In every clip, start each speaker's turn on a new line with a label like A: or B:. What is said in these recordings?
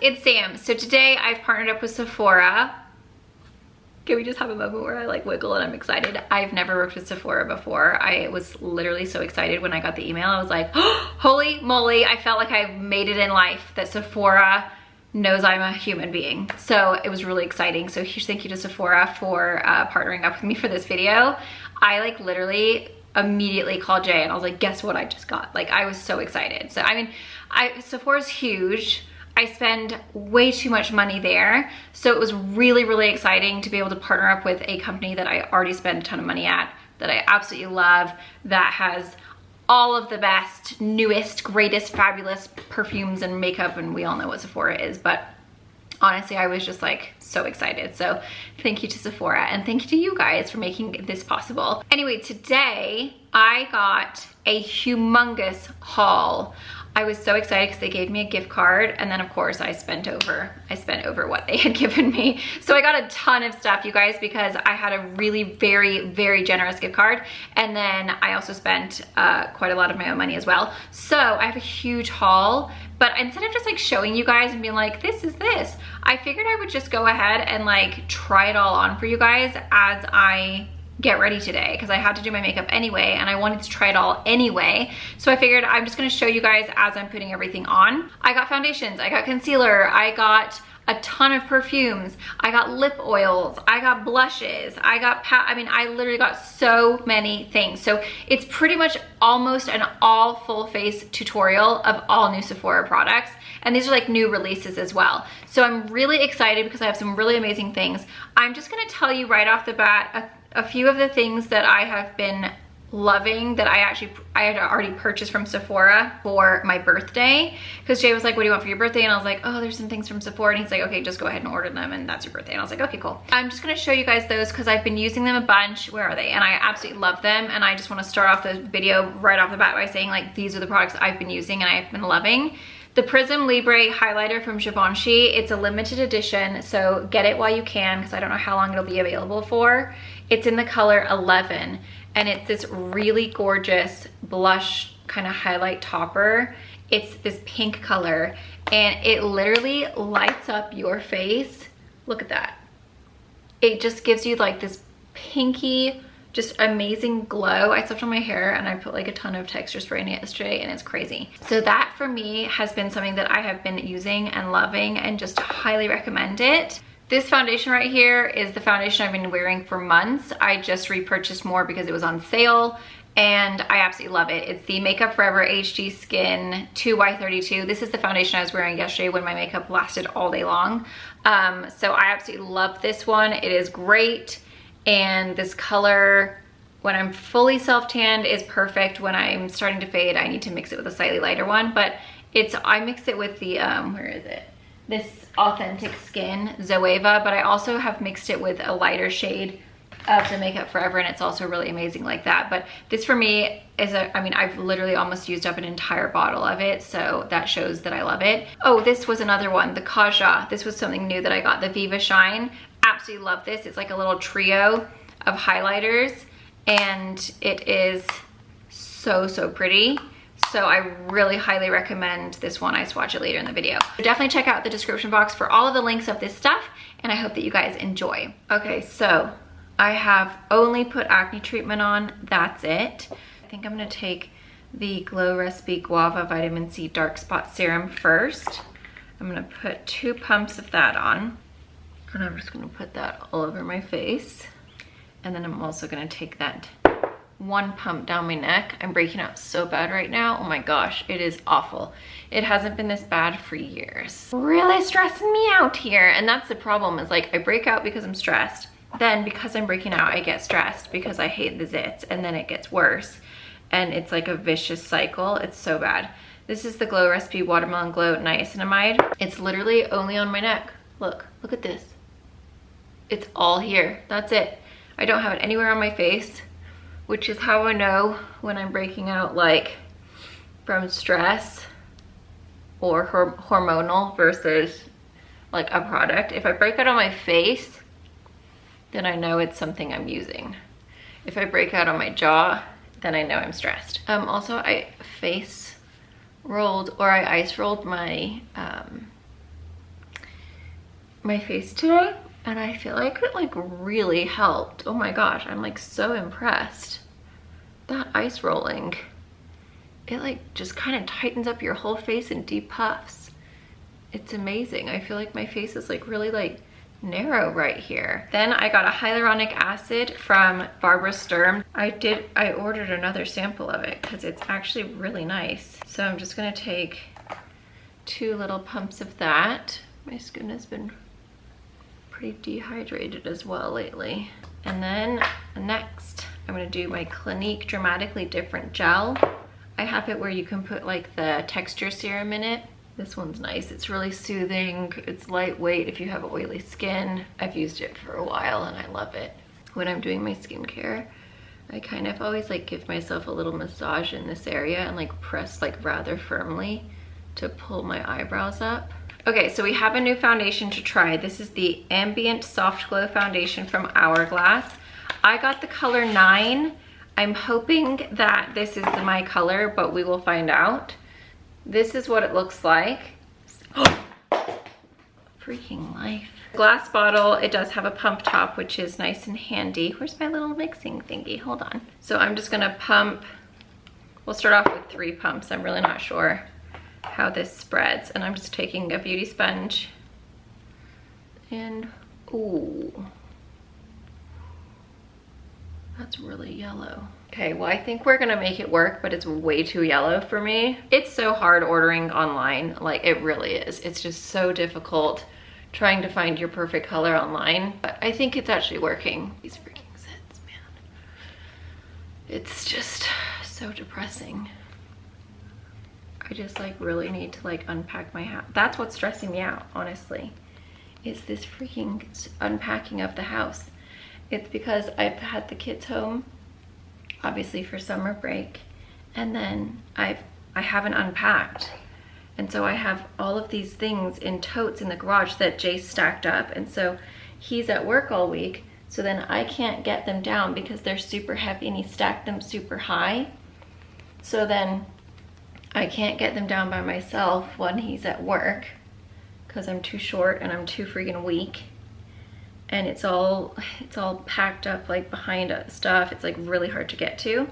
A: it's Sam. So today I've partnered up with Sephora. Can we just have a moment where I like wiggle and I'm excited? I've never worked with Sephora before. I was literally so excited when I got the email. I was like, oh, holy moly. I felt like I made it in life that Sephora knows I'm a human being. So it was really exciting. So huge thank you to Sephora for partnering up with me for this video. I like literally immediately called Jay and I was like, guess what I just got? Like I was so excited. So I mean, Sephora's huge. I spend way too much money there. So it was really, really exciting to be able to partner up with a company that I already spend a ton of money at, that I absolutely love, that has all of the best, newest, greatest, fabulous perfumes and makeup, and we all know what Sephora is, but honestly, I was just like so excited. So thank you to Sephora and thank you to you guys for making this possible. Anyway, today I got a humongous haul. I was so excited because they gave me a gift card, and then of course I spent over what they had given me. So I got a ton of stuff, you guys, because I had a really very generous gift card, and then I also spent quite a lot of my own money as well. So I have a huge haul, but instead of just like showing you guys and being like, this is this, I figured I would just go ahead and like try it all on for you guys as I get ready today, because I had to do my makeup anyway and I wanted to try it all anyway. So I figured I'm just gonna show you guys as I'm putting everything on. I got foundations, I got concealer, I got a ton of perfumes, I got lip oils, I got blushes, I got I literally got so many things. So it's pretty much almost an all full face tutorial of all new Sephora products. And these are like new releases as well. So I'm really excited because I have some really amazing things. I'm just gonna tell you right off the bat a few of the things that I have been loving that I had already purchased from Sephora for my birthday, because Jay was like, what do you want for your birthday? And I was like, oh, there's some things from Sephora, and he's like, okay, just go ahead and order them and that's your birthday. And I was like, okay, cool. I'm just gonna show you guys those because I've been using them a bunch. Where are they? And I absolutely love them, and I just want to start off the video right off the bat by saying like, these are the products I've been using and I've been loving. The Prism Libre highlighter from Givenchy, it's a limited edition, so get it while you can because I don't know how long it'll be available for. It's in the color 11, and it's this really gorgeous blush kind of highlight topper. It's this pink color, and it literally lights up your face. Look at that. It just gives you like this pinky, just amazing glow. I slept on my hair and I put like a ton of texture spray in it yesterday, and it's crazy. So that for me has been something that I have been using and loving, and just highly recommend it. This foundation right here is the foundation I've been wearing for months. I just repurchased more because it was on sale, and I absolutely love it. It's the Makeup Forever HD Skin 2x32. This is the foundation I was wearing yesterday when my makeup lasted all day long. So I absolutely love this one. It is great. And this color, when I'm fully self-tanned, is perfect. When I'm starting to fade, I need to mix it with a slightly lighter one, but I mix it with the, where is it? This Authentic Skin Zoeva, but I also have mixed it with a lighter shade of the Makeup Forever, and it's also really amazing like that. But this for me is I've literally almost used up an entire bottle of it, so that shows that I love it. Oh, this was another one, the Kaja. This was something new that I got, the Viva Shine. Absolutely love this. It's like a little trio of highlighters, and it is so pretty. So I really highly recommend this one. I swatch it later in the video. So definitely check out the description box for all of the links of this stuff, and I hope that you guys enjoy. Okay, so I have only put acne treatment on. That's it. I think I'm gonna take the Glow Recipe Guava Vitamin C Dark Spot Serum first. I'm gonna put 2 pumps of that on, and I'm just gonna put that all over my face. And then I'm also gonna take that 1 pump down my neck. I'm breaking out so bad right now. Oh my gosh, it is awful. It hasn't been this bad for years. Really stressing me out here. And that's the problem, is like I break out because I'm stressed. Then because I'm breaking out, I get stressed because I hate the zits, and then it gets worse. And it's like a vicious cycle. It's so bad. This is the Glow Recipe Watermelon Glow Niacinamide. It's literally only on my neck. Look at this. It's all here, that's it. I don't have it anywhere on my face, which is how I know when I'm breaking out, like from stress or hormonal versus like a product. If I break out on my face, then I know it's something I'm using. If I break out on my jaw, then I know I'm stressed. Also, I face rolled, or I ice rolled my my face today and I feel like it like really helped. Oh my gosh, I'm like so impressed. That ice rolling, it like just kind of tightens up your whole face in deep puffs. It's amazing. I feel like my face is like really like narrow right here. Then I got a hyaluronic acid from Barbara Sturm. I ordered another sample of it because it's actually really nice. So I'm just gonna take 2 little pumps of that. My skin has been pretty dehydrated as well lately. And then next, I'm gonna do my Clinique Dramatically Different Gel. I have it where you can put like the texture serum in it. This one's nice. It's really soothing. It's lightweight if you have oily skin. I've used it for a while and I love it. When I'm doing my skincare, I kind of always like give myself a little massage in this area and like press like rather firmly to pull my eyebrows up. Okay, so we have a new foundation to try. This is the Ambient Soft Glow Foundation from Hourglass. I got the color 9. I'm hoping that this is my color, but we will find out. This is what it looks like. Freaking life. Glass bottle, it does have a pump top, which is nice and handy. Where's my little mixing thingy? Hold on. So I'm just gonna pump. We'll start off with 3 pumps. I'm really not sure how this spreads. And I'm just taking a beauty sponge and, ooh, that's really yellow. Okay, well, I think we're gonna make it work, but it's way too yellow for me. It's so hard ordering online, like it really is. It's just so difficult trying to find your perfect color online, but I think it's actually working. These freaking scents, man. It's just so depressing. I just like really need to like unpack my house. That's what's stressing me out, honestly, is this freaking unpacking of the house. It's because I've had the kids home, obviously for summer break, and then I haven't unpacked. And so I have all of these things in totes in the garage that Jay's stacked up, and so he's at work all week, so then I can't get them down because they're super heavy and he stacked them super high. So then I can't get them down by myself when he's at work because I'm too short and I'm too freaking weak. And it's all packed up like behind stuff. It's like really hard to get to.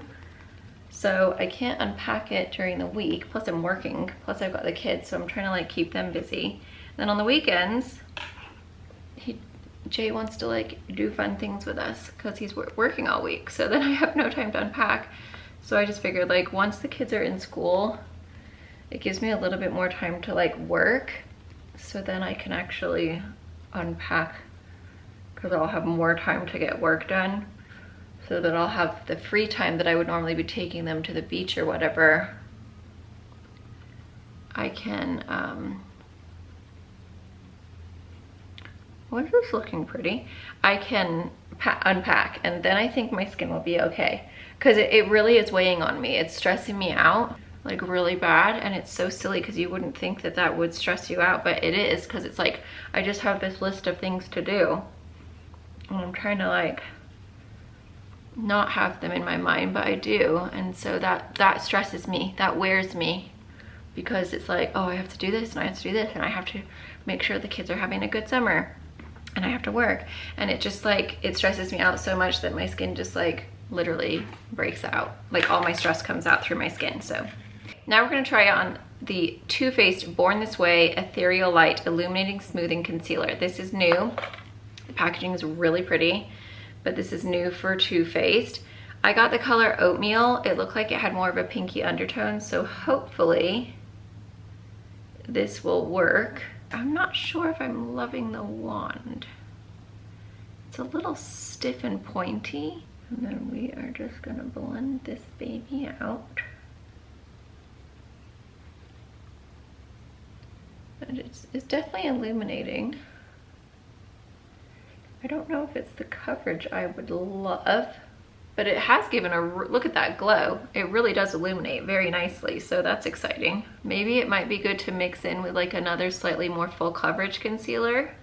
A: So I can't unpack it during the week. Plus I'm working, plus I've got the kids, so I'm trying to like keep them busy. And then on the weekends, Jay wants to like do fun things with us because he's working all week. So then I have no time to unpack. So I just figured like once the kids are in school, it gives me a little bit more time to like work. So then I can actually unpack, because I'll have more time to get work done, so that I'll have the free time that I would normally be taking them to the beach or whatever. I can, what is this looking pretty? I can unpack, and then I think my skin will be okay. Because it really is weighing on me. It's stressing me out like really bad, and it's so silly because you wouldn't think that that would stress you out, but it is, because it's like I just have this list of things to do. And I'm trying to like not have them in my mind, but I do. And so that stresses me, that wears me, because it's like, oh, I have to do this and I have to do this and I have to make sure the kids are having a good summer and I have to work. And it just like, it stresses me out so much that my skin just like literally breaks out. Like all my stress comes out through my skin. So now we're gonna try on the Too Faced Born This Way Ethereal Light Illuminating Smoothing Concealer. This is new. The packaging is really pretty, but this is new for Too Faced. I got the color Oatmeal. It looked like it had more of a pinky undertone, so hopefully this will work. I'm not sure if I'm loving the wand. It's a little stiff and pointy. And then we are just gonna blend this baby out. And it's definitely illuminating. I don't know if it's the coverage I would love, but it has given a, look at that glow. It really does illuminate very nicely, so that's exciting. Maybe it might be good to mix in with like another slightly more full coverage concealer,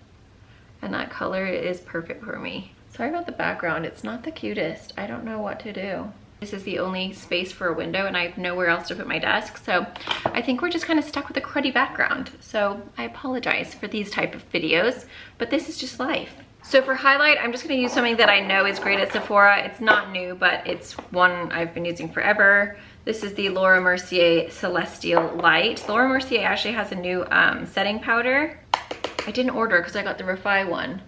A: and that color is perfect for me. Sorry about the background, it's not the cutest. I don't know what to do. This is the only space for a window and I have nowhere else to put my desk. So I think we're just kind of stuck with a cruddy background. So I apologize for these type of videos, but this is just life. So for highlight, I'm just gonna use something that I know is great at Sephora. It's not new, but it's one I've been using forever. This is the Laura Mercier Celestial Light. Laura Mercier actually has a new setting powder. I didn't order because I got the Refi one,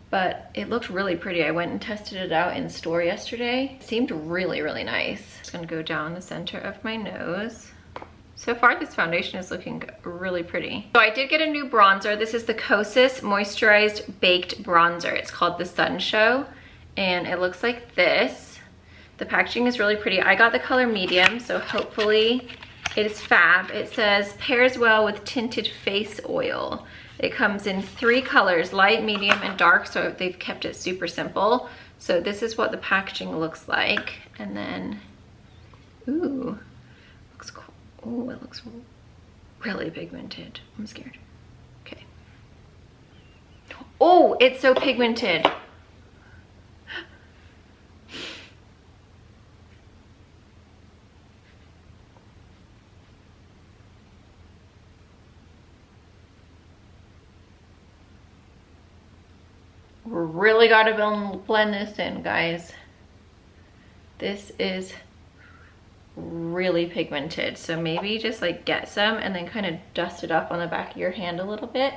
A: but it looked really pretty. I went and tested it out in store yesterday. It seemed really, really nice. Just gonna go down the center of my nose. So far, this foundation is looking really pretty. So I did get a new bronzer. This is the Kosas Moisturized Baked Bronzer. It's called the Sun Show, and it looks like this. The packaging is really pretty. I got the color medium, so hopefully it is fab. It says, pairs well with tinted face oil. It comes in 3 colors, light, medium, and dark, so they've kept it super simple. So this is what the packaging looks like. And then, ooh, looks cool. Oh, it looks really pigmented. I'm scared. Okay. Oh, it's so pigmented. Really gotta blend this in, guys. This is really pigmented, so maybe just like get some and then kind of dust it up on the back of your hand a little bit.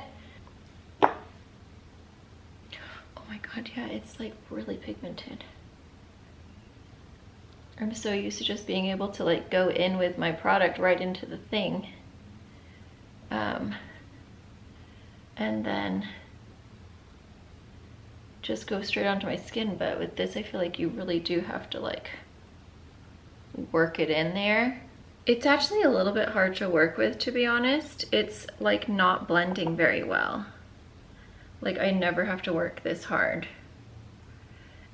A: Oh my god, yeah, it's like really pigmented. I'm so used to just being able to like go in with my product right into the thing, and then just go straight onto my skin. But with this, I feel like you really do have to like work it in there. It's actually a little bit hard to work with, to be honest. It's like not blending very well. Like I never have to work this hard.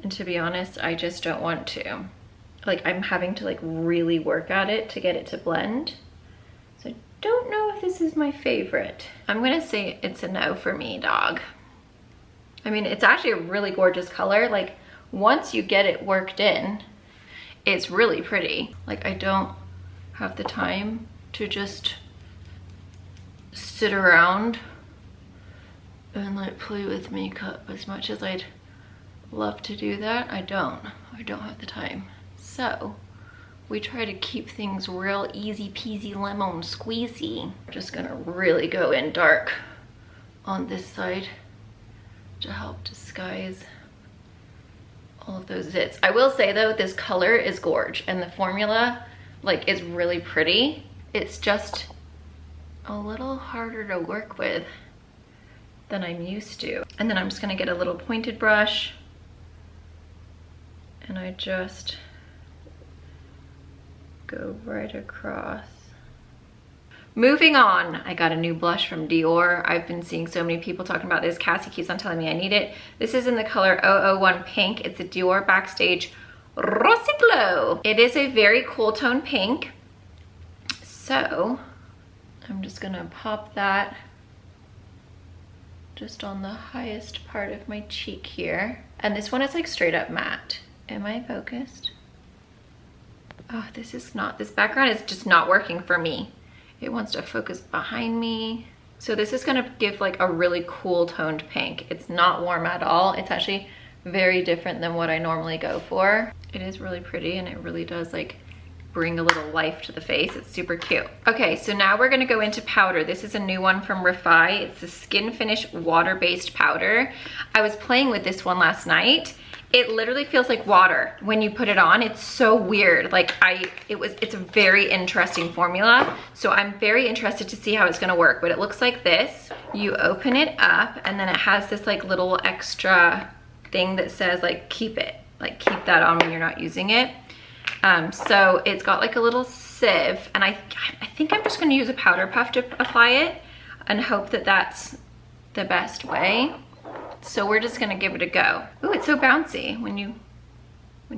A: And to be honest, I just don't want to. Like I'm having to like really work at it to get it to blend. So I don't know if this is my favorite. I'm gonna say it's a no for me, dog. I mean, it's actually a really gorgeous color. Like once you get it worked in, it's really pretty. Like I don't have the time to just sit around and like play with makeup as much as I'd love to do that. I don't have the time. So we try to keep things real easy peasy lemon squeezy. I'm just gonna really go in dark on this side to help disguise all of those zits. I will say though, this color is gorge and the formula like is really pretty. It's just a little harder to work with than I'm used to. And then I'm just gonna get a little pointed brush and I just go right across. Moving on, I got a new blush from Dior. I've been seeing so many people talking about this. Cassie keeps on telling me I need it. This is in the color 001 Pink. It's a Dior Backstage Rosy Glow. It is a very cool tone pink. So I'm just gonna pop that just on the highest part of my cheek here. And this one is like straight up matte. Am I focused? Oh, this background is just not working for me. It wants to focus behind me. So this is gonna give like a really cool toned pink. It's not warm at all. It's actually very different than what I normally go for. It is really pretty and it really does like bring a little life to the face. It's super cute. Okay, so now we're gonna go into powder. This is a new one from Refi. It's the Skin Finish water-based powder. I was playing with this one last night. It literally feels like water when you put it on. It's so weird. Like it's a very interesting formula. So I'm very interested to see how it's gonna work, but it looks like this. You open it up and then it has this like little extra thing that says like keep it, like keep that on when you're not using it. So it's got like a little sieve and I think I'm just gonna use a powder puff to apply it and hope that that's the best way. So we're just gonna give it a go. Ooh, it's so bouncy when you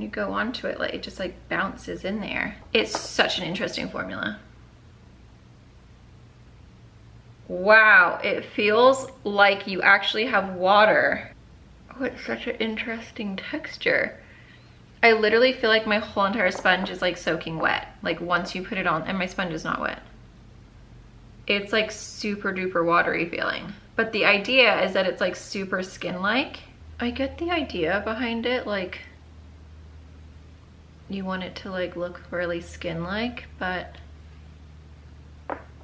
A: go onto it, like it just like bounces in there. It's such an interesting formula. Wow, it feels like you actually have water. Oh, it's such an interesting texture. I literally feel like my whole entire sponge is like soaking wet. Like once you put it on, and my sponge is not wet. It's like super duper watery feeling. But the idea is that it's like super skin-like. I get the idea behind it, like you want it to like look really skin-like, but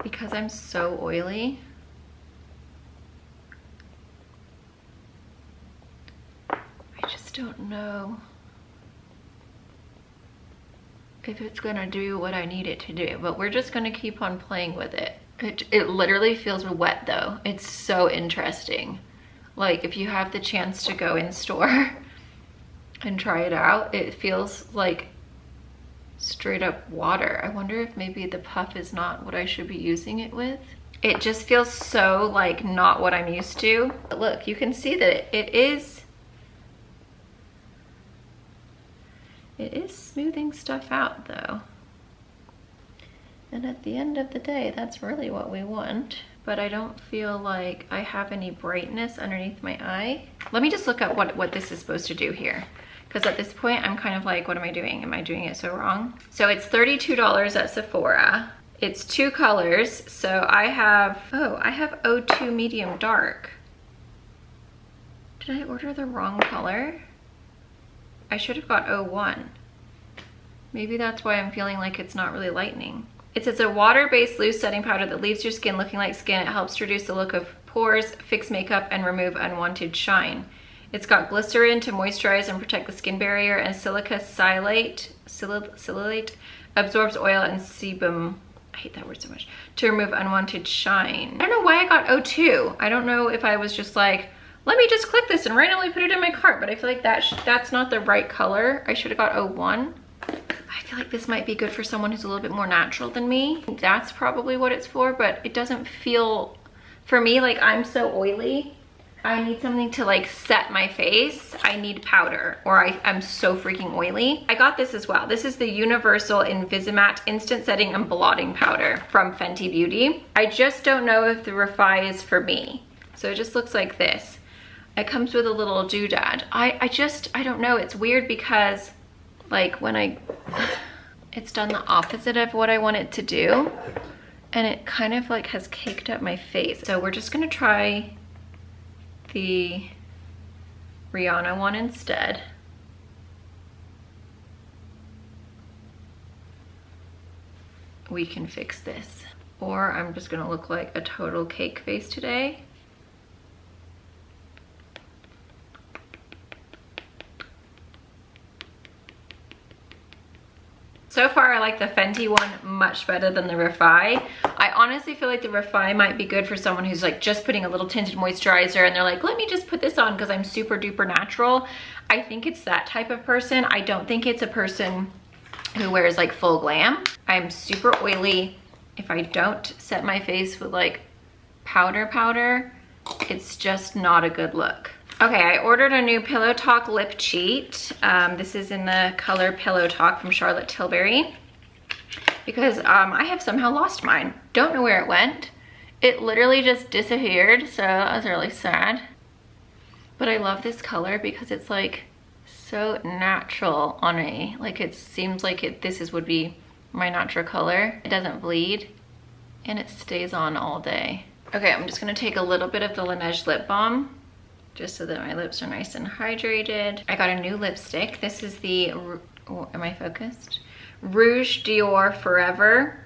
A: because I'm so oily, I just don't know if it's gonna do what I need it to do, but we're just gonna keep on playing with it. It literally feels wet though. It's so interesting. Like if you have the chance to go in store and try it out, it feels like straight up water. I wonder if maybe the puff is not what I should be using it with. It just feels so like not what I'm used to. But look, you can see that it is smoothing stuff out though. And at the end of the day, that's really what we want. But I don't feel like I have any brightness underneath my eye. Let me just look up what this is supposed to do here. Because at this point, I'm kind of like, what am I doing? Am I doing it so wrong? So it's $32 at Sephora. It's 2 colors. So I have 02 medium dark. Did I order the wrong color? I should have got 01. Maybe that's why I'm feeling like it's not really lightening. It says a water-based loose setting powder that leaves your skin looking like skin. It helps reduce the look of pores, fix makeup, and remove unwanted shine. It's got glycerin to moisturize and protect the skin barrier, and silica silicate absorbs oil and sebum, I hate that word so much, to remove unwanted shine. I don't know why I got 02. I don't know if I was just like, let me just click this and randomly put it in my cart, but I feel like that's not the right color. I should have got 01. I feel like this might be good for someone who's a little bit more natural than me. That's probably what it's for, but it doesn't feel, for me, like I'm so oily. I need something to like set my face. I need powder, or I'm so freaking oily. I got this as well. This is the Universal Invisimatte Instant Setting and Blotting Powder from Fenty Beauty. I just don't know if the Refi is for me. So it just looks like this. It comes with a little doodad. I don't know. It's weird because like when it's done the opposite of what I want it to do. And it kind of like has caked up my face. So we're just gonna try the Rihanna one instead. We can fix this. Or I'm just gonna look like a total cake face today. So far, I like the Fenty one much better than the Refi. I honestly feel like the Refi might be good for someone who's like just putting a little tinted moisturizer and they're like, let me just put this on because I'm super duper natural. I think it's that type of person. I don't think it's a person who wears like full glam. I'm super oily. If I don't set my face with like powder, it's just not a good look. Okay, I ordered a new Pillow Talk Lip Cheat. This is in the color Pillow Talk from Charlotte Tilbury because I have somehow lost mine. Don't know where it went. It literally just disappeared, so that was really sad. But I love this color because it's like so natural on me. Like it seems like this would be my natural color. It doesn't bleed and it stays on all day. Okay, I'm just gonna take a little bit of the Laneige lip balm just so that my lips are nice and hydrated. I got a new lipstick. This is the, am I focused? Rouge Dior Forever.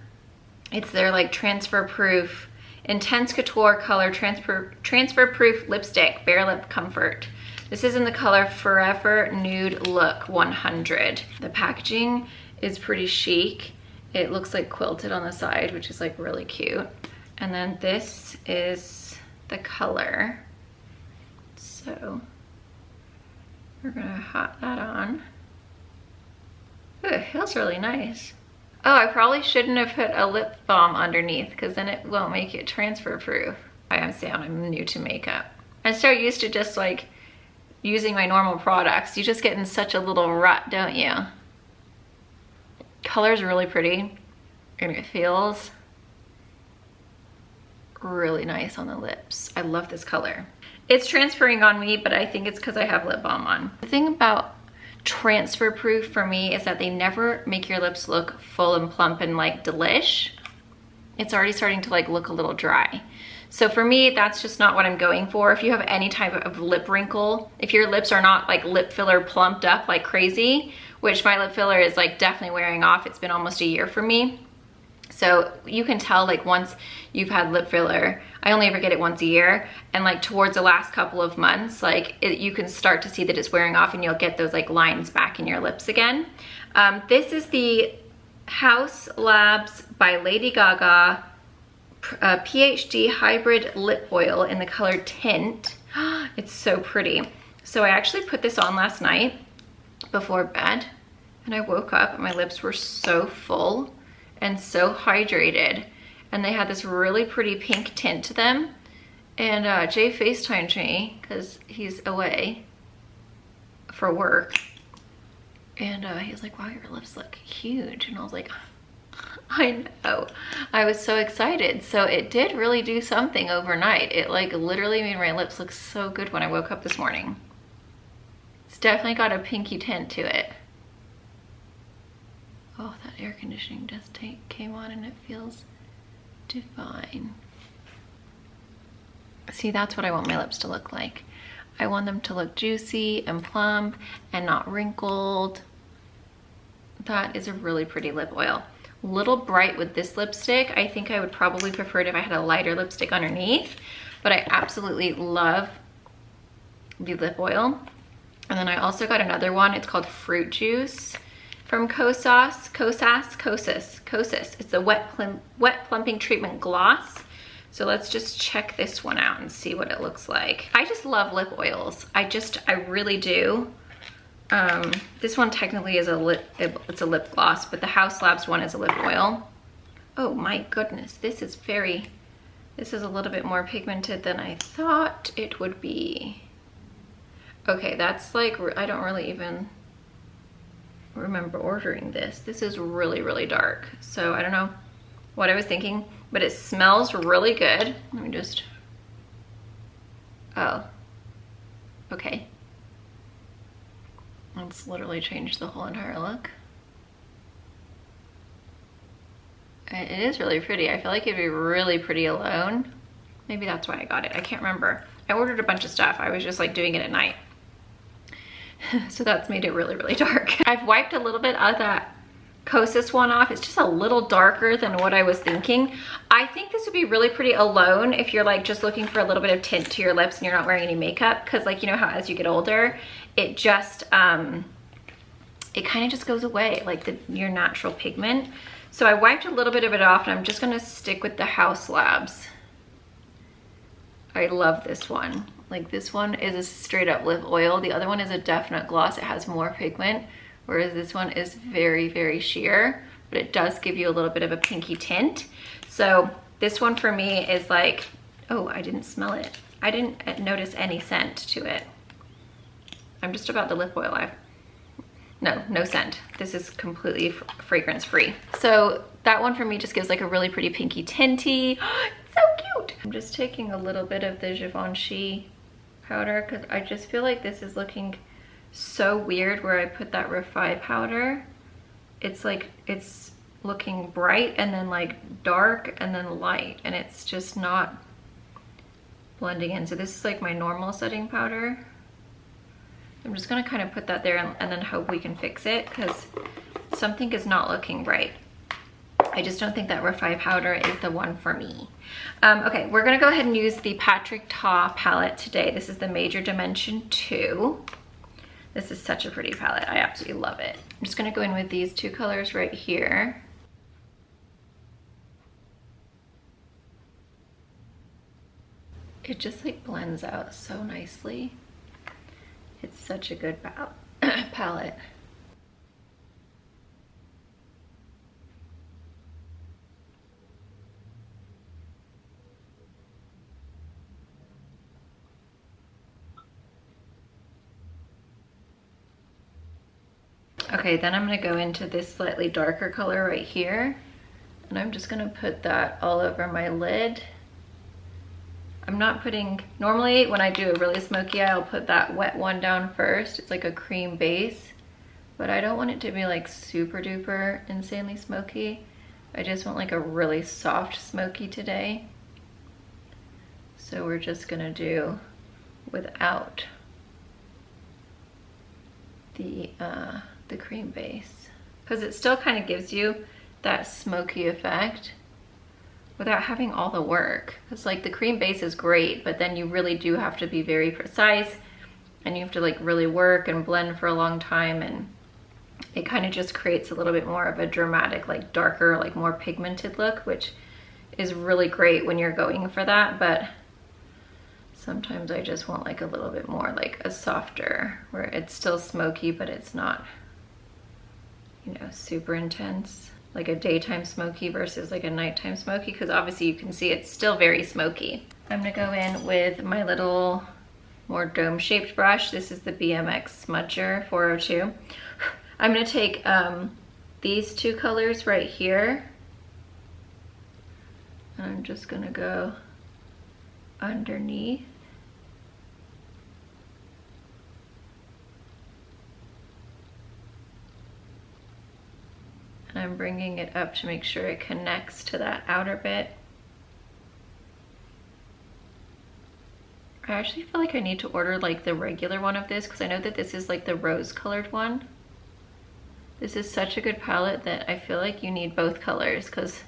A: It's their like transfer proof, intense couture color transfer proof lipstick, bare lip comfort. This is in the color Forever Nude Look 100. The packaging is pretty chic. It looks like quilted on the side, which is like really cute. And then this is the color. So we're gonna hot that on. Ooh, it feels really nice. Oh, I probably shouldn't have put a lip balm underneath because then it won't make it transfer proof. I understand I'm new to makeup. I'm so used to just like using my normal products. You just get in such a little rut, don't you? Color's really pretty and it feels really nice on the lips. I love this color. It's transferring on me, but I think it's because I have lip balm on. The thing about transfer proof for me is that they never make your lips look full and plump and like delish. It's already starting to like look a little dry. So for me, that's just not what I'm going for. If you have any type of lip wrinkle, if your lips are not like lip filler plumped up like crazy, which my lip filler is like definitely wearing off. It's been almost a year for me. So you can tell like once you've had lip filler, I only ever get it once a year, and like towards the last couple of months, like you can start to see that it's wearing off and you'll get those like lines back in your lips again. This is the Haus Labs by Lady Gaga PhD Hybrid Lip Oil in the color Tint. It's so pretty. So I actually put this on last night before bed, and I woke up and my lips were so full and so hydrated, and they had this really pretty pink tint to them. And Jay FaceTimed me because he's away for work, and he was like, wow, your lips look huge. And I was like, I know. I was so excited. So it did really do something overnight. It like literally made my lips look so good when I woke up this morning. It's definitely got a pinky tint to it. Oh, that air conditioning just came on and it feels divine. See, that's what I want my lips to look like. I want them to look juicy and plump and not wrinkled. That is a really pretty lip oil. A little bright with this lipstick. I think I would probably prefer it if I had a lighter lipstick underneath, but I absolutely love the lip oil. And then I also got another one. It's called Fruit Juice from Kosas. It's a wet plumping treatment gloss. So let's just check this one out and see what it looks like. I just love lip oils. I really do. This one technically is it's a lip gloss, but the Haus Labs one is a lip oil. Oh my goodness, this is a little bit more pigmented than I thought it would be. Okay, that's like, I don't really even remember ordering this. This is really, really dark. So I don't know what I was thinking, but it smells really good. Let me just, oh, okay. Let's literally change the whole entire look. It is really pretty. I feel like it'd be really pretty alone. Maybe that's why I got it. I can't remember. I ordered a bunch of stuff. I was just like doing it at night. So that's made it really, really dark. I've wiped a little bit of that Kosas one off. It's just a little darker than what I was thinking. I think this would be really pretty alone if you're like just looking for a little bit of tint to your lips and you're not wearing any makeup, because like, you know how as you get older, it just, it kind of just goes away, like your natural pigment. So I wiped a little bit of it off, and I'm just gonna stick with the Haus Labs. I love this one. Like, this one is a straight up lip oil. The other one is a definite gloss. It has more pigment, whereas this one is very, very sheer, but it does give you a little bit of a pinky tint. So this one for me is like, oh, I didn't smell it. I didn't notice any scent to it. I'm just about the lip oil. No scent. This is completely fragrance free. So that one for me just gives like a really pretty pinky tinty. It's so cute. I'm just taking a little bit of the Givenchy powder because I just feel like this is looking so weird where I put that Refi powder. It's like, it's looking bright and then like dark and then light, and it's just not blending in. So this is like my normal setting powder. I'm just gonna kind of put that there and then hope we can fix it, because something is not looking right. I just don't think that Refi powder is the one for me. Okay, we're gonna go ahead and use the Patrick Ta palette today. This is the Major Dimension 2. This is such a pretty palette. I absolutely love it. I'm just gonna go in with these two colors right here. It just like blends out so nicely. It's such a good palette. Okay, then I'm gonna go into this slightly darker color right here, and I'm just gonna put that all over my lid. I'm not putting, normally when I do a really smoky eye, I'll put that wet one down first. It's like a cream base. but I don't want it to be like super duper insanely smoky. I just want like a really soft smoky today. So we're just gonna do without the cream base, because it still kind of gives you that smoky effect without having all the work. Because like the cream base is great, but then you really do have to be very precise, and you have to like really work and blend for a long time, and it kind of just creates a little bit more of a dramatic, like darker, like more pigmented look, which is really great when you're going for that. But sometimes I just want like a little bit more like a softer, where it's still smoky, but it's not, you know, super intense. Like a daytime smoky versus like a nighttime smoky, because obviously you can see it's still very smoky. I'm gonna go in with my little more dome-shaped brush. This is the BMX Smudger 402. I'm gonna take these two colors right here, and I'm just gonna go underneath. And I'm bringing it up to make sure it connects to that outer bit. I actually feel like I need to order like the regular one of this, because I know that this is like the rose colored one. This is such a good palette that I feel like you need both colors, because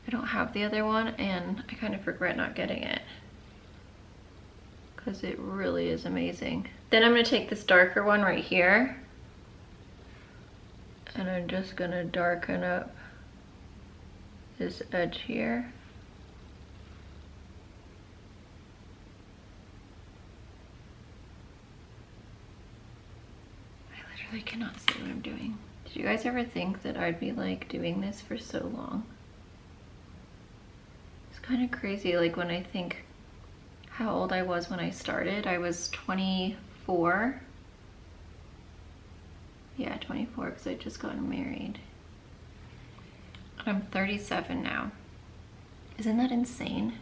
A: I don't have the other one and I kind of regret not getting it, because it really is amazing. Then I'm going to take this darker one right here, and I'm just going to darken up this edge here. I literally cannot see what I'm doing. Did you guys ever think that I'd be like doing this for so long? It's kind of crazy, like when I think how old I was when I started. I was 24. Yeah, 24, because I just gotten married. I'm 37 now. Isn't that insane?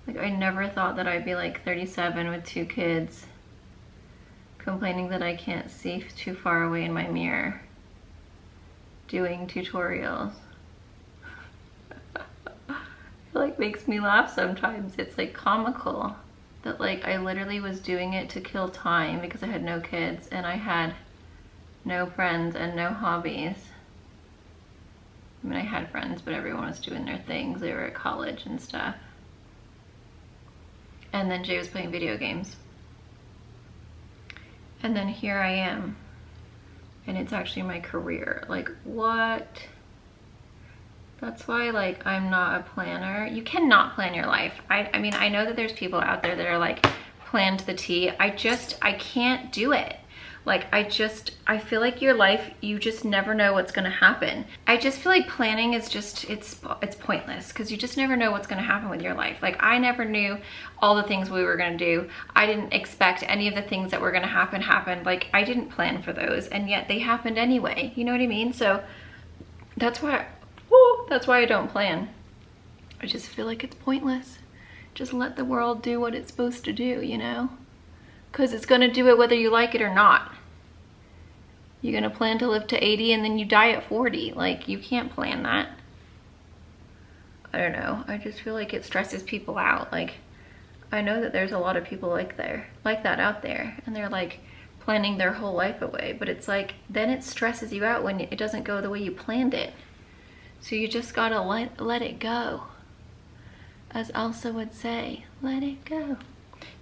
A: Like I never thought that I'd be like 37 with 2 kids, complaining that I can't see too far away in my mirror, doing tutorials. It like makes me laugh sometimes. It's like comical that like I literally was doing it to kill time because I had no kids and I had no friends and no hobbies. I mean, I had friends, but everyone was doing their things. They were at college and stuff. And then Jay was playing video games. And then here I am, and it's actually my career. Like, what? That's why, like, I'm not a planner. You cannot plan your life. I mean, I know that there's people out there that are like planned to the T. I can't do it. Like, I feel like your life, you just never know what's gonna happen. I just feel like planning is just, it's pointless, because you just never know what's gonna happen with your life. Like, I never knew all the things we were gonna do. I didn't expect any of the things that were gonna happen. Like, I didn't plan for those, and yet they happened anyway. You know what I mean? So that's why I don't plan. I just feel like it's pointless. Just let the world do what it's supposed to do, you know? Because it's gonna do it whether you like it or not. You're gonna plan to live to 80 and then you die at 40. Like, you can't plan that. I don't know. I just feel like it stresses people out. Like, I know that there's a lot of people like that out there, and they're like planning their whole life away. But it's like, then it stresses you out when it doesn't go the way you planned it. So you just gotta let it go. As Elsa would say, let it go.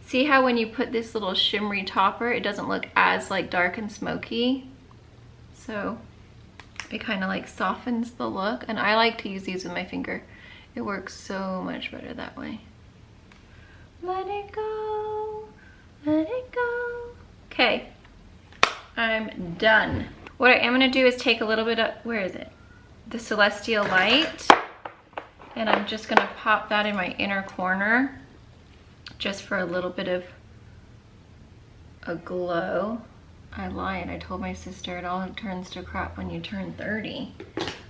A: See how when you put this little shimmery topper, it doesn't look as like dark and smoky? So it kind of like softens the look, and I like to use these with my finger. It works so much better that way. Let it go, let it go. Okay, I'm done. What I am gonna do is take a little bit of, where is it? The Celestial Light, and I'm just gonna pop that in my inner corner just for a little bit of a glow. I lied. I told my sister it all turns to crap when you turn 30.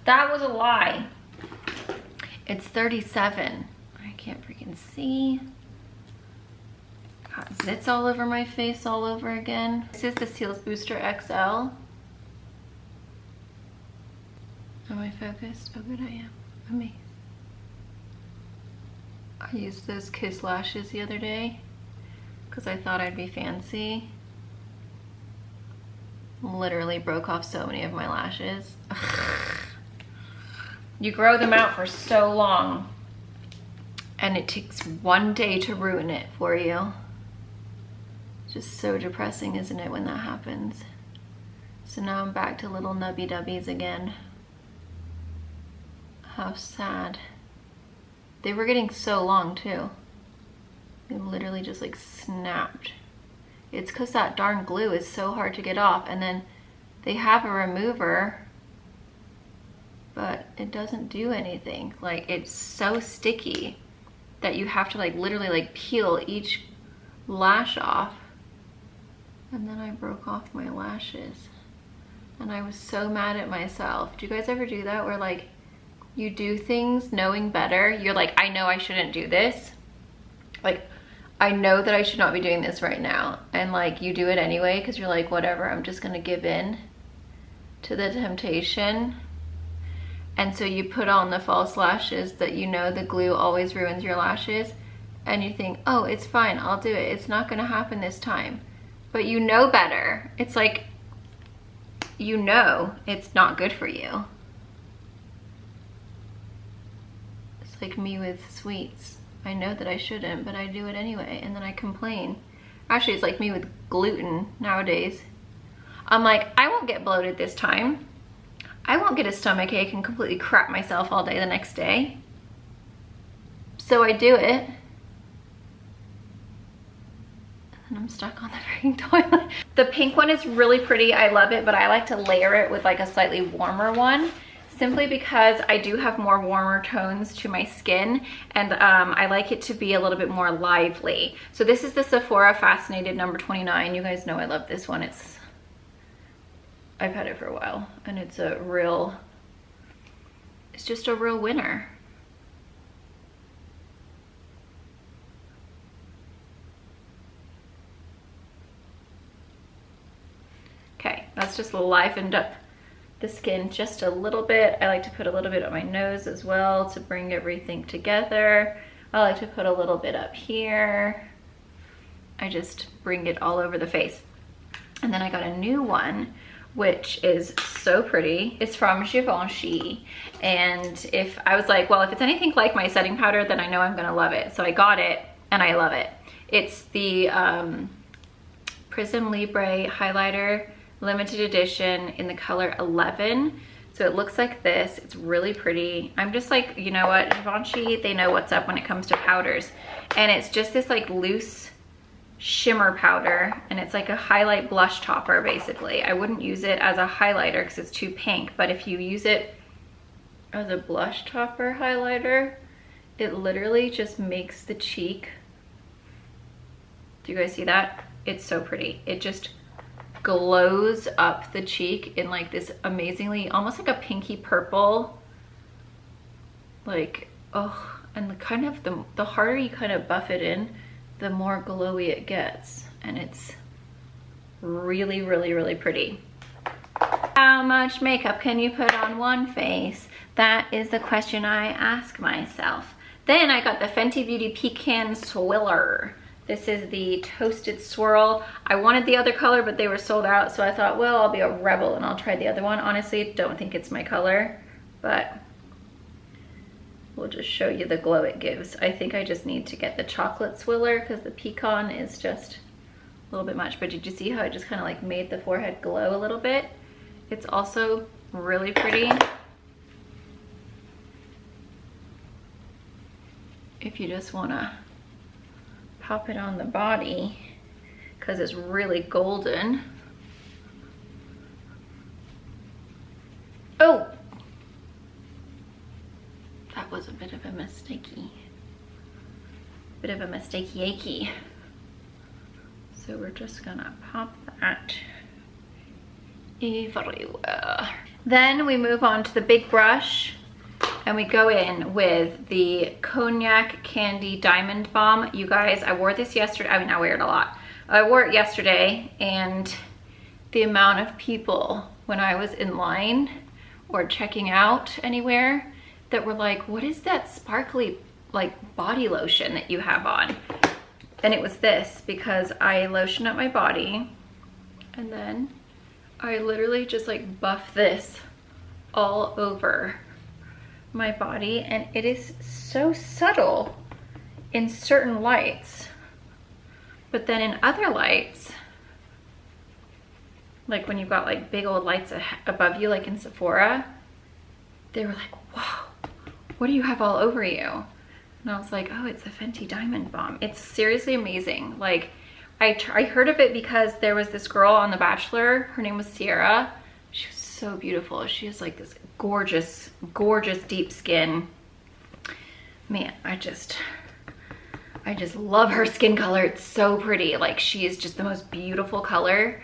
A: That was a lie. It's 37. I can't freaking see. Got zits all over my face all over again. This is the Cils Booster XL. I focused? Oh good, I am. Amazing. I used those Kiss lashes the other day because I thought I'd be fancy. Literally broke off so many of my lashes. You grow them out for so long and it takes one day to ruin it for you. Just so depressing, isn't it, when that happens? So now I'm back to little nubby dubbies again. How sad. They were getting so long too. They literally just like snapped. It's because that darn glue is so hard to get off, and then they have a remover, but it doesn't do anything. Like, it's so sticky that you have to like literally like peel each lash off. And then I broke off my lashes and I was so mad at myself. Do you guys ever do that where like you do things knowing better? You're like, I know I shouldn't do this. Like, I know that I should not be doing this right now. And like you do it anyway because you're like, whatever, I'm just gonna give in to the temptation. And so you put on the false lashes that you know the glue always ruins your lashes. And you think, oh, it's fine, I'll do it. It's not gonna happen this time. But you know better. It's like, you know it's not good for you. It's like me with sweets. I know that I shouldn't, but I do it anyway, and then I complain. Actually, it's like me with gluten nowadays. I'm like, I won't get bloated this time. I won't get a stomach ache and completely crap myself all day the next day. So I do it. And I'm stuck on the freaking toilet. The pink one is really pretty. I love it, but I like to layer it with like a slightly warmer one, simply because I do have more warmer tones to my skin, and I like it to be a little bit more lively. So this is the Sephora Fascinated number 29. You guys know I love this one. I've had it for a while, and it's just a real winner. Okay, that's just livened up the skin just a little bit. I like to put a little bit on my nose as well to bring everything together. I like to put a little bit up here. I just bring it all over the face. And then I got a new one, which is so pretty. It's from Givenchy. And if I was like, well, if it's anything like my setting powder, then I know I'm gonna love it. So I got it and I love it. It's the Prism Libre highlighter, limited edition in the color 11. So it looks like this. It's really pretty. I'm just like, you know what, Givenchy, they know what's up when it comes to powders. And it's just this like loose shimmer powder, and it's like a highlight blush topper basically. I wouldn't use it as a highlighter because it's too pink, but if you use it as a blush topper highlighter, it literally just makes the cheek. Do you guys see that? It's so pretty. It just glows up the cheek in like this amazingly, almost like a pinky purple, like, oh, and the kind of the harder you kind of buff it in, the more glowy it gets. And it's really, really, really pretty. How much makeup can you put on one face? That is the question I ask myself. Then I got the Fenty Beauty Pecan Swirler. This is the Toasted Swirl. I wanted the other color, but they were sold out, so I thought, well, I'll be a rebel and I'll try the other one. Honestly, don't think it's my color, but we'll just show you the glow it gives. I think I just need to get the chocolate swirler because the pecan is just a little bit much. But did you see how it just kind of like made the forehead glow a little bit? It's also really pretty. If you just want to pop it on the body because it's really golden. Oh! That was a bit of a mistakey. Bit of a mistakey-akey. So we're just gonna pop that everywhere. Then we move on to the big brush and we go in with the Cognac Candy Diamond Balm. You guys, I wore this yesterday. I mean, I wear it a lot. I wore it yesterday, and the amount of people when I was in line or checking out anywhere that were like, what is that sparkly like body lotion that you have on? And it was this, because I lotion up my body and then I literally just like buff this all over my body, and it is so subtle in certain lights, but then in other lights, like when you've got like big old lights above you, like in Sephora, they were like, whoa, what do you have all over you? And I was like, oh, it's a Fenty Diamond Bomb. It's seriously amazing. Like I heard of it because there was this girl on The Bachelor, her name was Sierra. She was so beautiful. She has like this gorgeous, gorgeous deep skin. Man, I just love her skin color. It's so pretty. Like she is just the most beautiful color.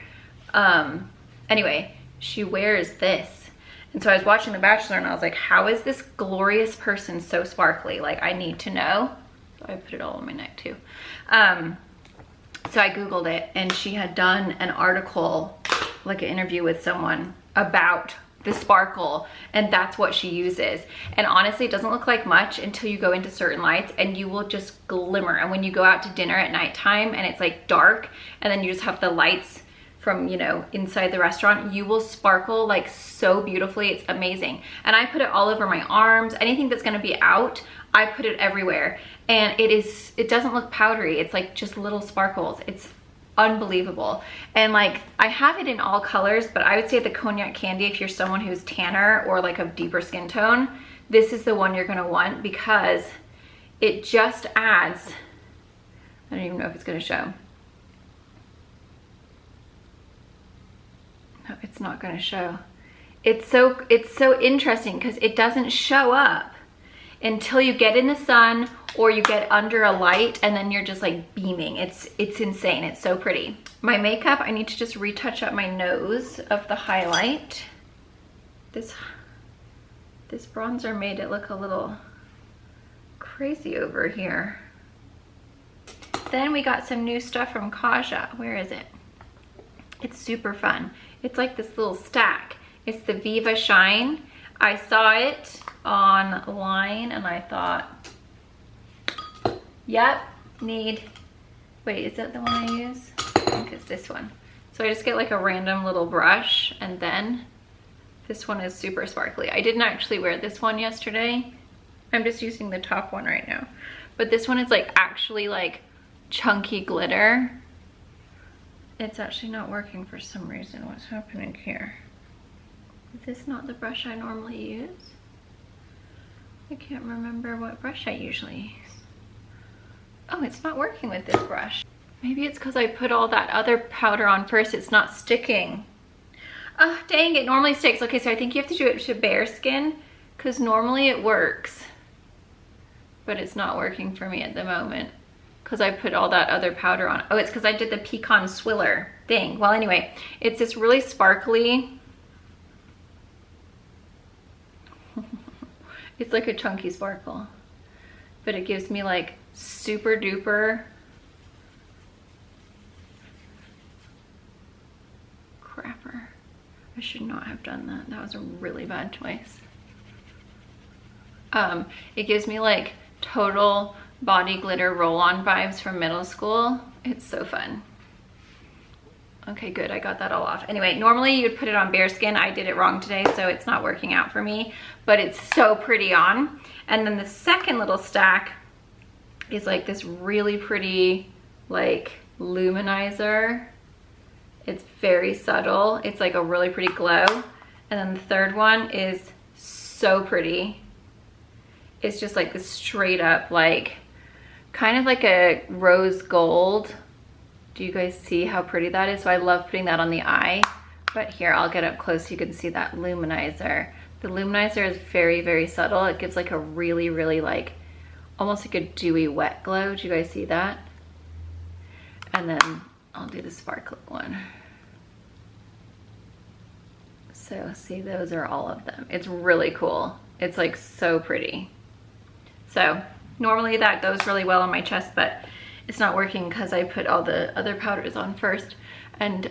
A: Anyway, she wears this. And so I was watching The Bachelor and I was like, how is this glorious person so sparkly? Like I need to know. So I put it all on my neck too. So I Googled it, and she had done an article, like an interview with someone about the sparkle, and that's what she uses. And honestly, it doesn't look like much until you go into certain lights and you will just glimmer. And when you go out to dinner at nighttime and it's like dark, and then you just have the lights from, you know, inside the restaurant, you will sparkle like so beautifully. It's amazing. And I put it all over my arms. Anything that's gonna be out, I put it everywhere. And it doesn't look powdery. It's like just little sparkles. It's unbelievable. And like I have it in all colors, but I would say the Cognac Candy, if you're someone who's tanner or like of deeper skin tone, this is the one you're gonna want, because it just adds, I don't even know if it's gonna show. No, it's not gonna show. It's so interesting because it doesn't show up until you get in the sun or you get under a light, and then you're just like beaming. It's insane. It's so pretty. My makeup, I need to just retouch up my nose of the highlight. This bronzer made it look a little crazy over here. Then we got some new stuff from Kaja. Where is it? It's super fun. It's like this little stack. It's the Viva Shine. I saw it online and I thought, yep, wait, is that the one I use? I think it's this one. So I just get like a random little brush, and then this one is super sparkly. I didn't actually wear this one yesterday. I'm just using the top one right now. But this one is like actually like chunky glitter. It's actually not working for some reason. What's happening here? Is this not the brush I normally use? I can't remember what brush I usually use. Oh, it's not working with this brush. Maybe it's because I put all that other powder on first. It's not sticking. Oh, dang, it normally sticks. Okay, so I think you have to do it to bare skin, because normally it works. But it's not working for me at the moment because I put all that other powder on. Oh, it's because I did the Pecan Swiller. Dang. Well, anyway, it's this really sparkly. It's like a chunky sparkle, but it gives me like super duper crapper. I should not have done that. That was a really bad choice. It gives me like total body glitter roll-on vibes from middle school. It's so fun. Okay, good, I got that all off. Anyway, normally you'd put it on bare skin. I did it wrong today, so it's not working out for me, but it's so pretty on. And then the second little stack is like this really pretty like luminizer. It's very subtle. It's like a really pretty glow. And then the third one is so pretty. It's just like this straight up, like kind of like a rose gold. Do you guys see how pretty that is? So I love putting that on the eye. But here, I'll get up close so you can see that luminizer. The luminizer is very, very subtle. It gives like a really, really like, almost like a dewy wet glow. Do you guys see that? And then I'll do the sparkling one. So see, those are all of them. It's really cool. It's like so pretty. So normally that goes really well on my chest, but it's not working because I put all the other powders on first. And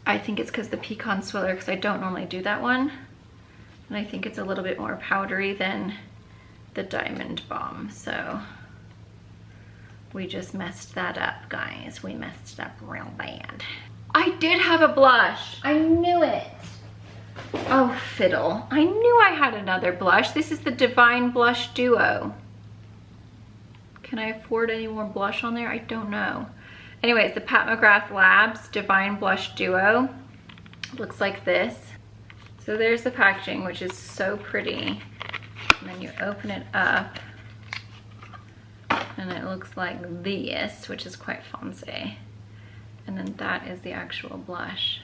A: I think it's because the Pecan Swiller, because I don't normally do that one. And I think it's a little bit more powdery than the Diamond Bomb. So we just messed that up, guys. We messed it up real bad. I did have a blush. I knew it. Oh, fiddle. I knew I had another blush. This is the Divine Blush Duo. Can I afford any more blush on there? I don't know. Anyways, the Pat McGrath Labs Divine Blush Duo. Looks like this. So there's the packaging, which is so pretty. And then you open it up. And it looks like this, which is quite fancy. And then that is the actual blush.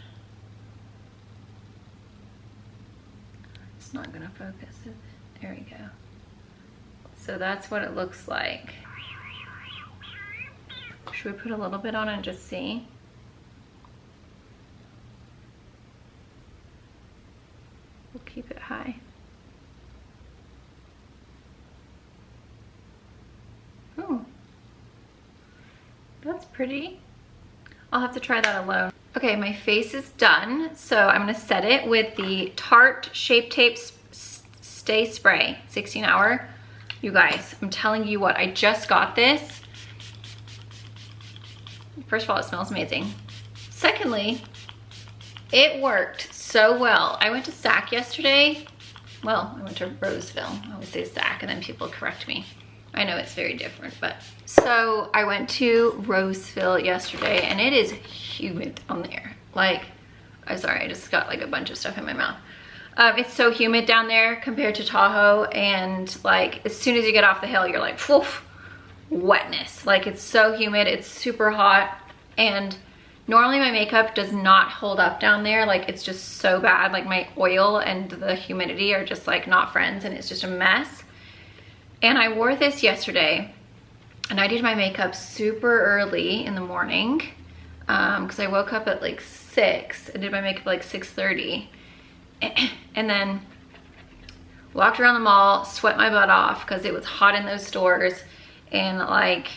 A: It's not gonna focus, is it? There we go. So that's what it looks like. Should we put a little bit on and just see? We'll keep it high. Oh, that's pretty. I'll have to try that alone. Okay, my face is done. So I'm gonna set it with the Tarte Shape Tape Stay Spray 16 hour. You guys, I'm telling you what, I just got this. First of all, it smells amazing. Secondly, it worked so well. I went to SAC yesterday. Well, I went to Roseville. I always say SAC and then people correct me. I know it's very different, but. So I went to Roseville yesterday and it is humid on there. Like, I'm sorry, I just got like a bunch of stuff in my mouth. It's so humid down there compared to Tahoe, and like as soon as you get off the hill, you're like, woof, wetness. Like it's so humid, it's super hot, and normally my makeup does not hold up down there. Like it's just so bad. Like my oil and the humidity are just like not friends, and it's just a mess. And I wore this yesterday, and I did my makeup super early in the morning because I woke up at like 6 and did my makeup at like 6:30. And then walked around the mall, sweat my butt off because it was hot in those stores, and like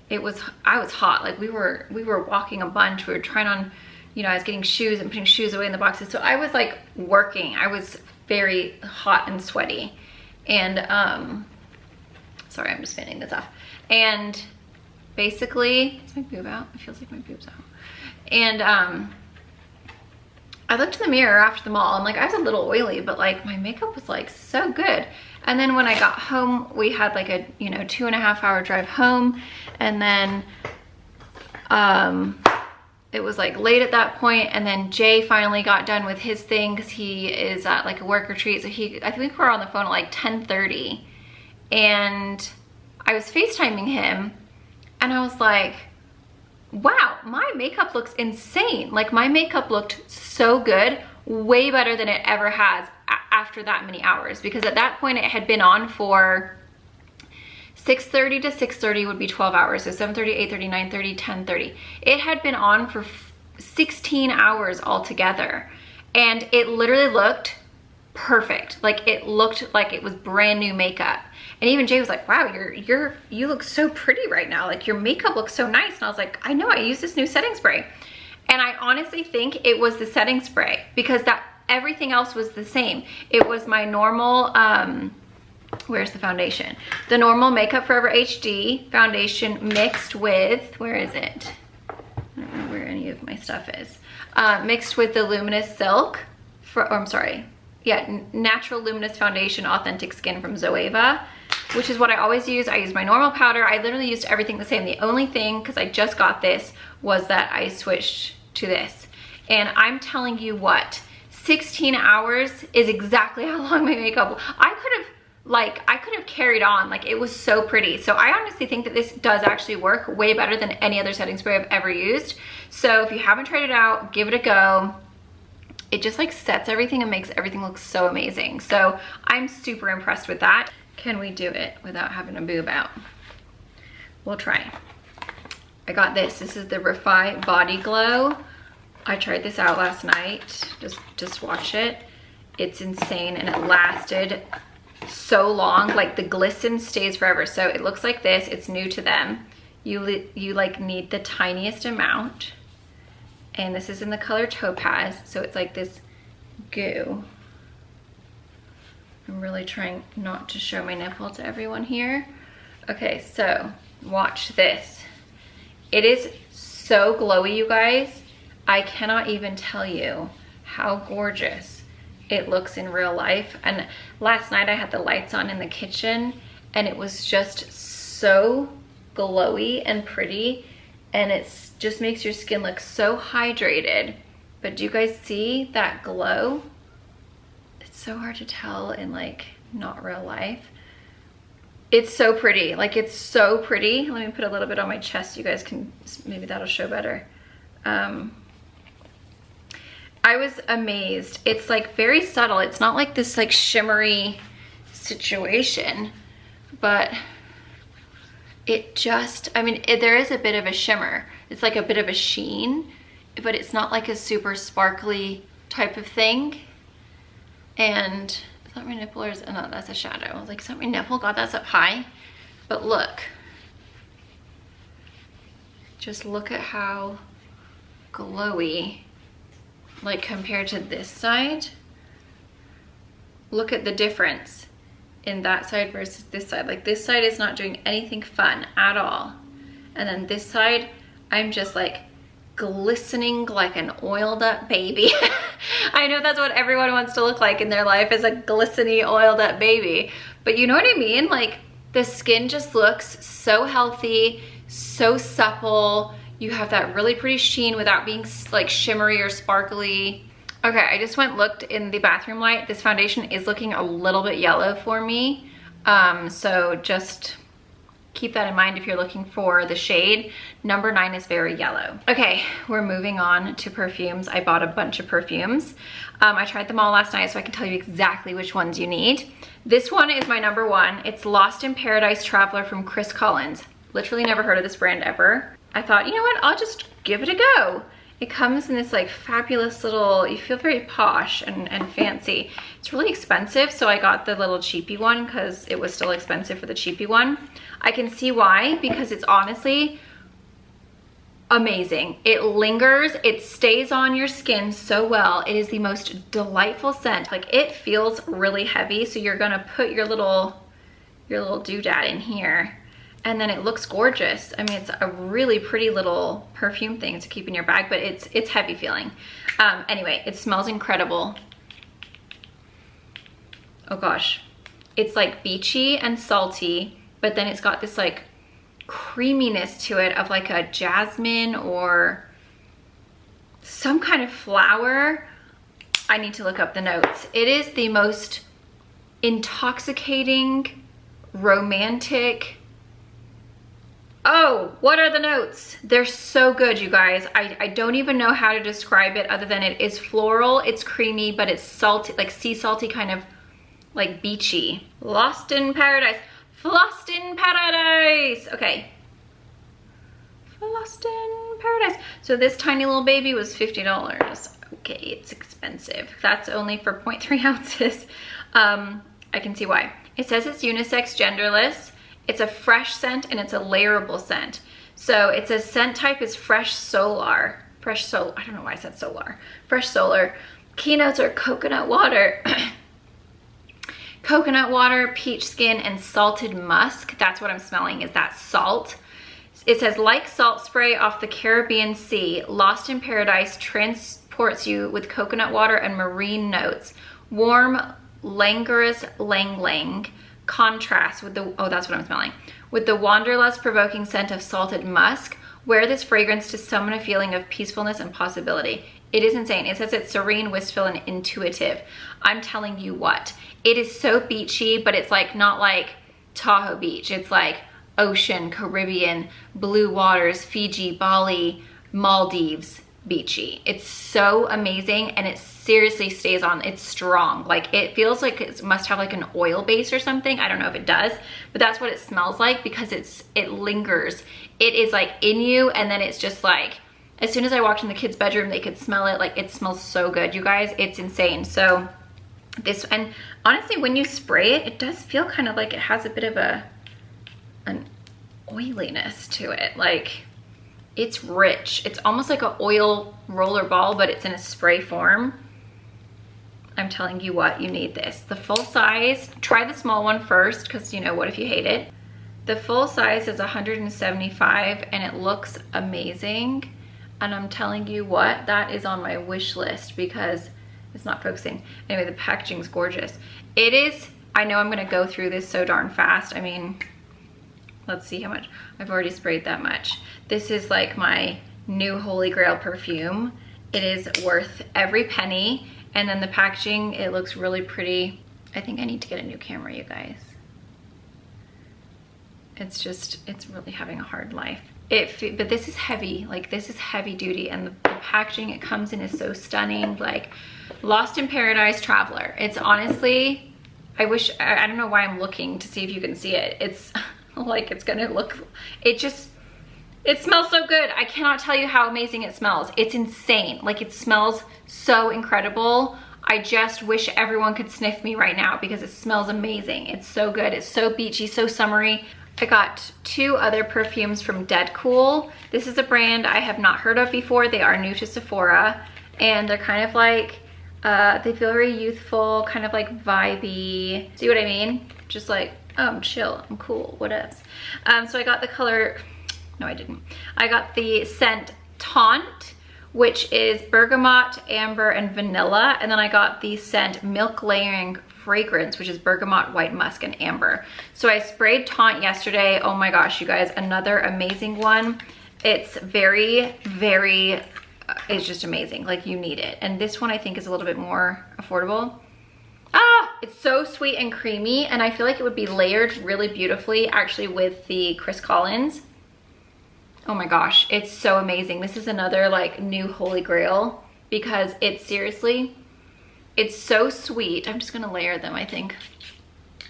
A: I was hot. Like we were walking a bunch. We were trying on, you know, I was getting shoes and putting shoes away in the boxes. So I was like working. I was very hot and sweaty. And sorry, I'm just fanning this off. And basically, is my boob out? It feels like my boob's out. And I looked in the mirror after the mall. I'm like, I was a little oily, but like my makeup was like so good. And then when I got home, we had like a, you know, 2.5 hour drive home. And then it was like late at that point. And then Jay finally got done with his thing because he is at like a work retreat. So I think we were on the phone at like 10:30. And I was FaceTiming him and I was like, wow, my makeup looks insane. Like my makeup looked so good, way better than it ever has after that many hours. Because at that point it had been on for 6:30 to 6:30 would be 12 hours. So 7:30, 8:30, 9:30, 10:30. It had been on for 16 hours altogether. And it literally looked perfect. Like it looked like it was brand new makeup. And even Jay was like, wow, you look so pretty right now. Like your makeup looks so nice. And I was like, I know, I use this new setting spray. And I honestly think it was the setting spray because everything else was the same. It was my normal, where's the foundation? The normal Makeup Forever HD foundation mixed with, where is it? I don't know where any of my stuff is. Mixed with the Luminous Silk, Natural Luminous Foundation Authentic Skin from Zoeva, which is what I always use. I use my normal powder. I literally used everything the same. The only thing, because I just got this, was that I switched to this. And I'm telling you what, 16 hours is exactly how long my makeup, I could have carried on. Like it was so pretty. So I honestly think that this does actually work way better than any other setting spray I've ever used. So if you haven't tried it out, give it a go. It just like sets everything and makes everything look so amazing. So I'm super impressed with that. Can we do it without having a boob out? We'll try. I got this. This is the Refi Body Glow. I tried this out last night. Just watch it. It's insane and it lasted so long. Like the glisten stays forever. So it looks like this. It's new to them. You like need the tiniest amount. And this is in the color Topaz. So it's like this goo. I'm really trying not to show my nipple to everyone here. Okay, so watch this. It is so glowy, you guys. I cannot even tell you how gorgeous it looks in real life. And last night I had the lights on in the kitchen and it was just so glowy and pretty, and it's just makes your skin look so hydrated. But do you guys see that glow? It's so hard to tell in like not real life. It's so pretty, like it's so pretty. Let me put a little bit on my chest, you guys can, maybe that'll show better. I was amazed. It's like very subtle. It's not like this like shimmery situation, but it just, I mean, there is a bit of a shimmer. It's like a bit of a sheen, but it's not like a super sparkly type of thing. And is that my nipple or is, no, that's a shadow. I was like, is that my nipple? God, that's up high. But look, just look at how glowy, like compared to this side. Look at the difference in that side versus this side. Like this side is not doing anything fun at all. And then this side, I'm just like glistening like an oiled up baby. I know that's what everyone wants to look like in their life, is a glistening oiled up baby. But you know what I mean? Like the skin just looks so healthy, so supple. You have that really pretty sheen without being like shimmery or sparkly. Okay, I just looked in the bathroom light. This foundation is looking a little bit yellow for me. So just keep that in mind if you're looking for the shade. Number 9 is very yellow. Okay, we're moving on to perfumes. I bought a bunch of perfumes. I tried them all last night so I can tell you exactly which ones you need. This one is my number 1. It's Lost in Paradise Traveler from Chris Collins. Literally never heard of this brand ever. I thought, you know what, I'll just give it a go. It comes in this like fabulous little, you feel very posh and fancy. It's really expensive, so I got the little cheapy one because it was still expensive for the cheapy one. I can see why, because it's honestly amazing. It lingers, it stays on your skin so well. It is the most delightful scent. Like it feels really heavy, so you're gonna put your little doodad in here. And then it looks gorgeous. I mean, it's a really pretty little perfume thing to keep in your bag, but it's heavy feeling. Anyway, it smells incredible. Oh gosh. It's like beachy and salty, but then it's got this like creaminess to it of like a jasmine or some kind of flower. I need to look up the notes. It is the most intoxicating, romantic, oh, what are the notes? They're so good, you guys. I don't even know how to describe it other than it is floral, it's creamy, but it's salty, like sea salty, kind of like beachy. Lost in Paradise. Lost in Paradise. Okay. Lost in Paradise. So this tiny little baby was $50. Okay, it's expensive. That's only for 0.3 ounces. I can see why. It says it's unisex, genderless. It's a fresh scent and it's a layerable scent. So it's a scent type is fresh solar. I don't know why I said solar. Fresh solar. Keynotes are coconut water. Coconut water, peach skin, and salted musk. That's what I'm smelling, is that salt. It says, like salt spray off the Caribbean Sea, Lost in Paradise transports you with coconut water and marine notes. Warm, languorous lang-lang. Contrast with the, oh, that's what I'm smelling, with the wanderlust provoking scent of salted musk. Wear this fragrance to summon a feeling of peacefulness and possibility. It is insane. It says it's serene, wistful, and intuitive. I'm telling you what, it is so beachy, but it's like not like Tahoe Beach. It's like ocean, Caribbean, blue waters, Fiji, Bali, Maldives beachy. It's so amazing, and it seriously stays on. It's strong. Like it feels like it must have like an oil base or something. I don't know if it does, but that's what it smells like because it lingers. It is like in you, and then it's just like as soon as I walked in the kids' bedroom, they could smell it. Like it smells so good, you guys. It's insane. So this, and honestly, when you spray it, it does feel kind of like it has a bit of an oiliness to it. Like it's rich. It's almost like an oil roller ball, but it's in a spray form. I'm telling you what, you need this. The full size, try the small one first, because you know, what if you hate it? The full size is 175 and it looks amazing. And I'm telling you what, that is on my wish list because it's not focusing. Anyway, the packaging's gorgeous. It is, I know I'm gonna go through this so darn fast. I mean, let's see how much. I've already sprayed that much. This is like my new holy grail perfume. It is worth every penny. And then the packaging, it looks really pretty. I think I need to get a new camera, you guys. It's just, it's really having a hard life. But this is heavy, like this is heavy duty, and the packaging it comes in is so stunning, like Lost in Paradise Traveler. It's honestly, I wish, I don't know why I'm looking to see if you can see it. It's like, it's gonna look, it smells so good. I cannot tell you how amazing it smells. It's insane, like it smells so incredible. I just wish everyone could sniff me right now because it smells amazing. It's so good, it's so beachy, so summery. I got 2 other perfumes from Dead Cool. This is a brand I have not heard of before. They are new to Sephora, and they're kind of like, they feel very youthful, kind of like vibey. See what I mean? Just like, oh, I'm chill, I'm cool, what else? So I got the color, no I didn't. I got the scent Taunt, which is bergamot, amber, and vanilla. And then I got the scent Milk Layering Fragrance, which is bergamot, white musk, and amber. So I sprayed Taunt yesterday. Oh my gosh, you guys, another amazing one. It's very, very, it's just amazing. Like, you need it. And this one I think is a little bit more affordable. Ah, it's so sweet and creamy, and I feel like it would be layered really beautifully actually with the Chris Collins. Oh my gosh, it's so amazing. This is another like new holy grail because it's seriously, it's so sweet. I'm just gonna layer them, I think,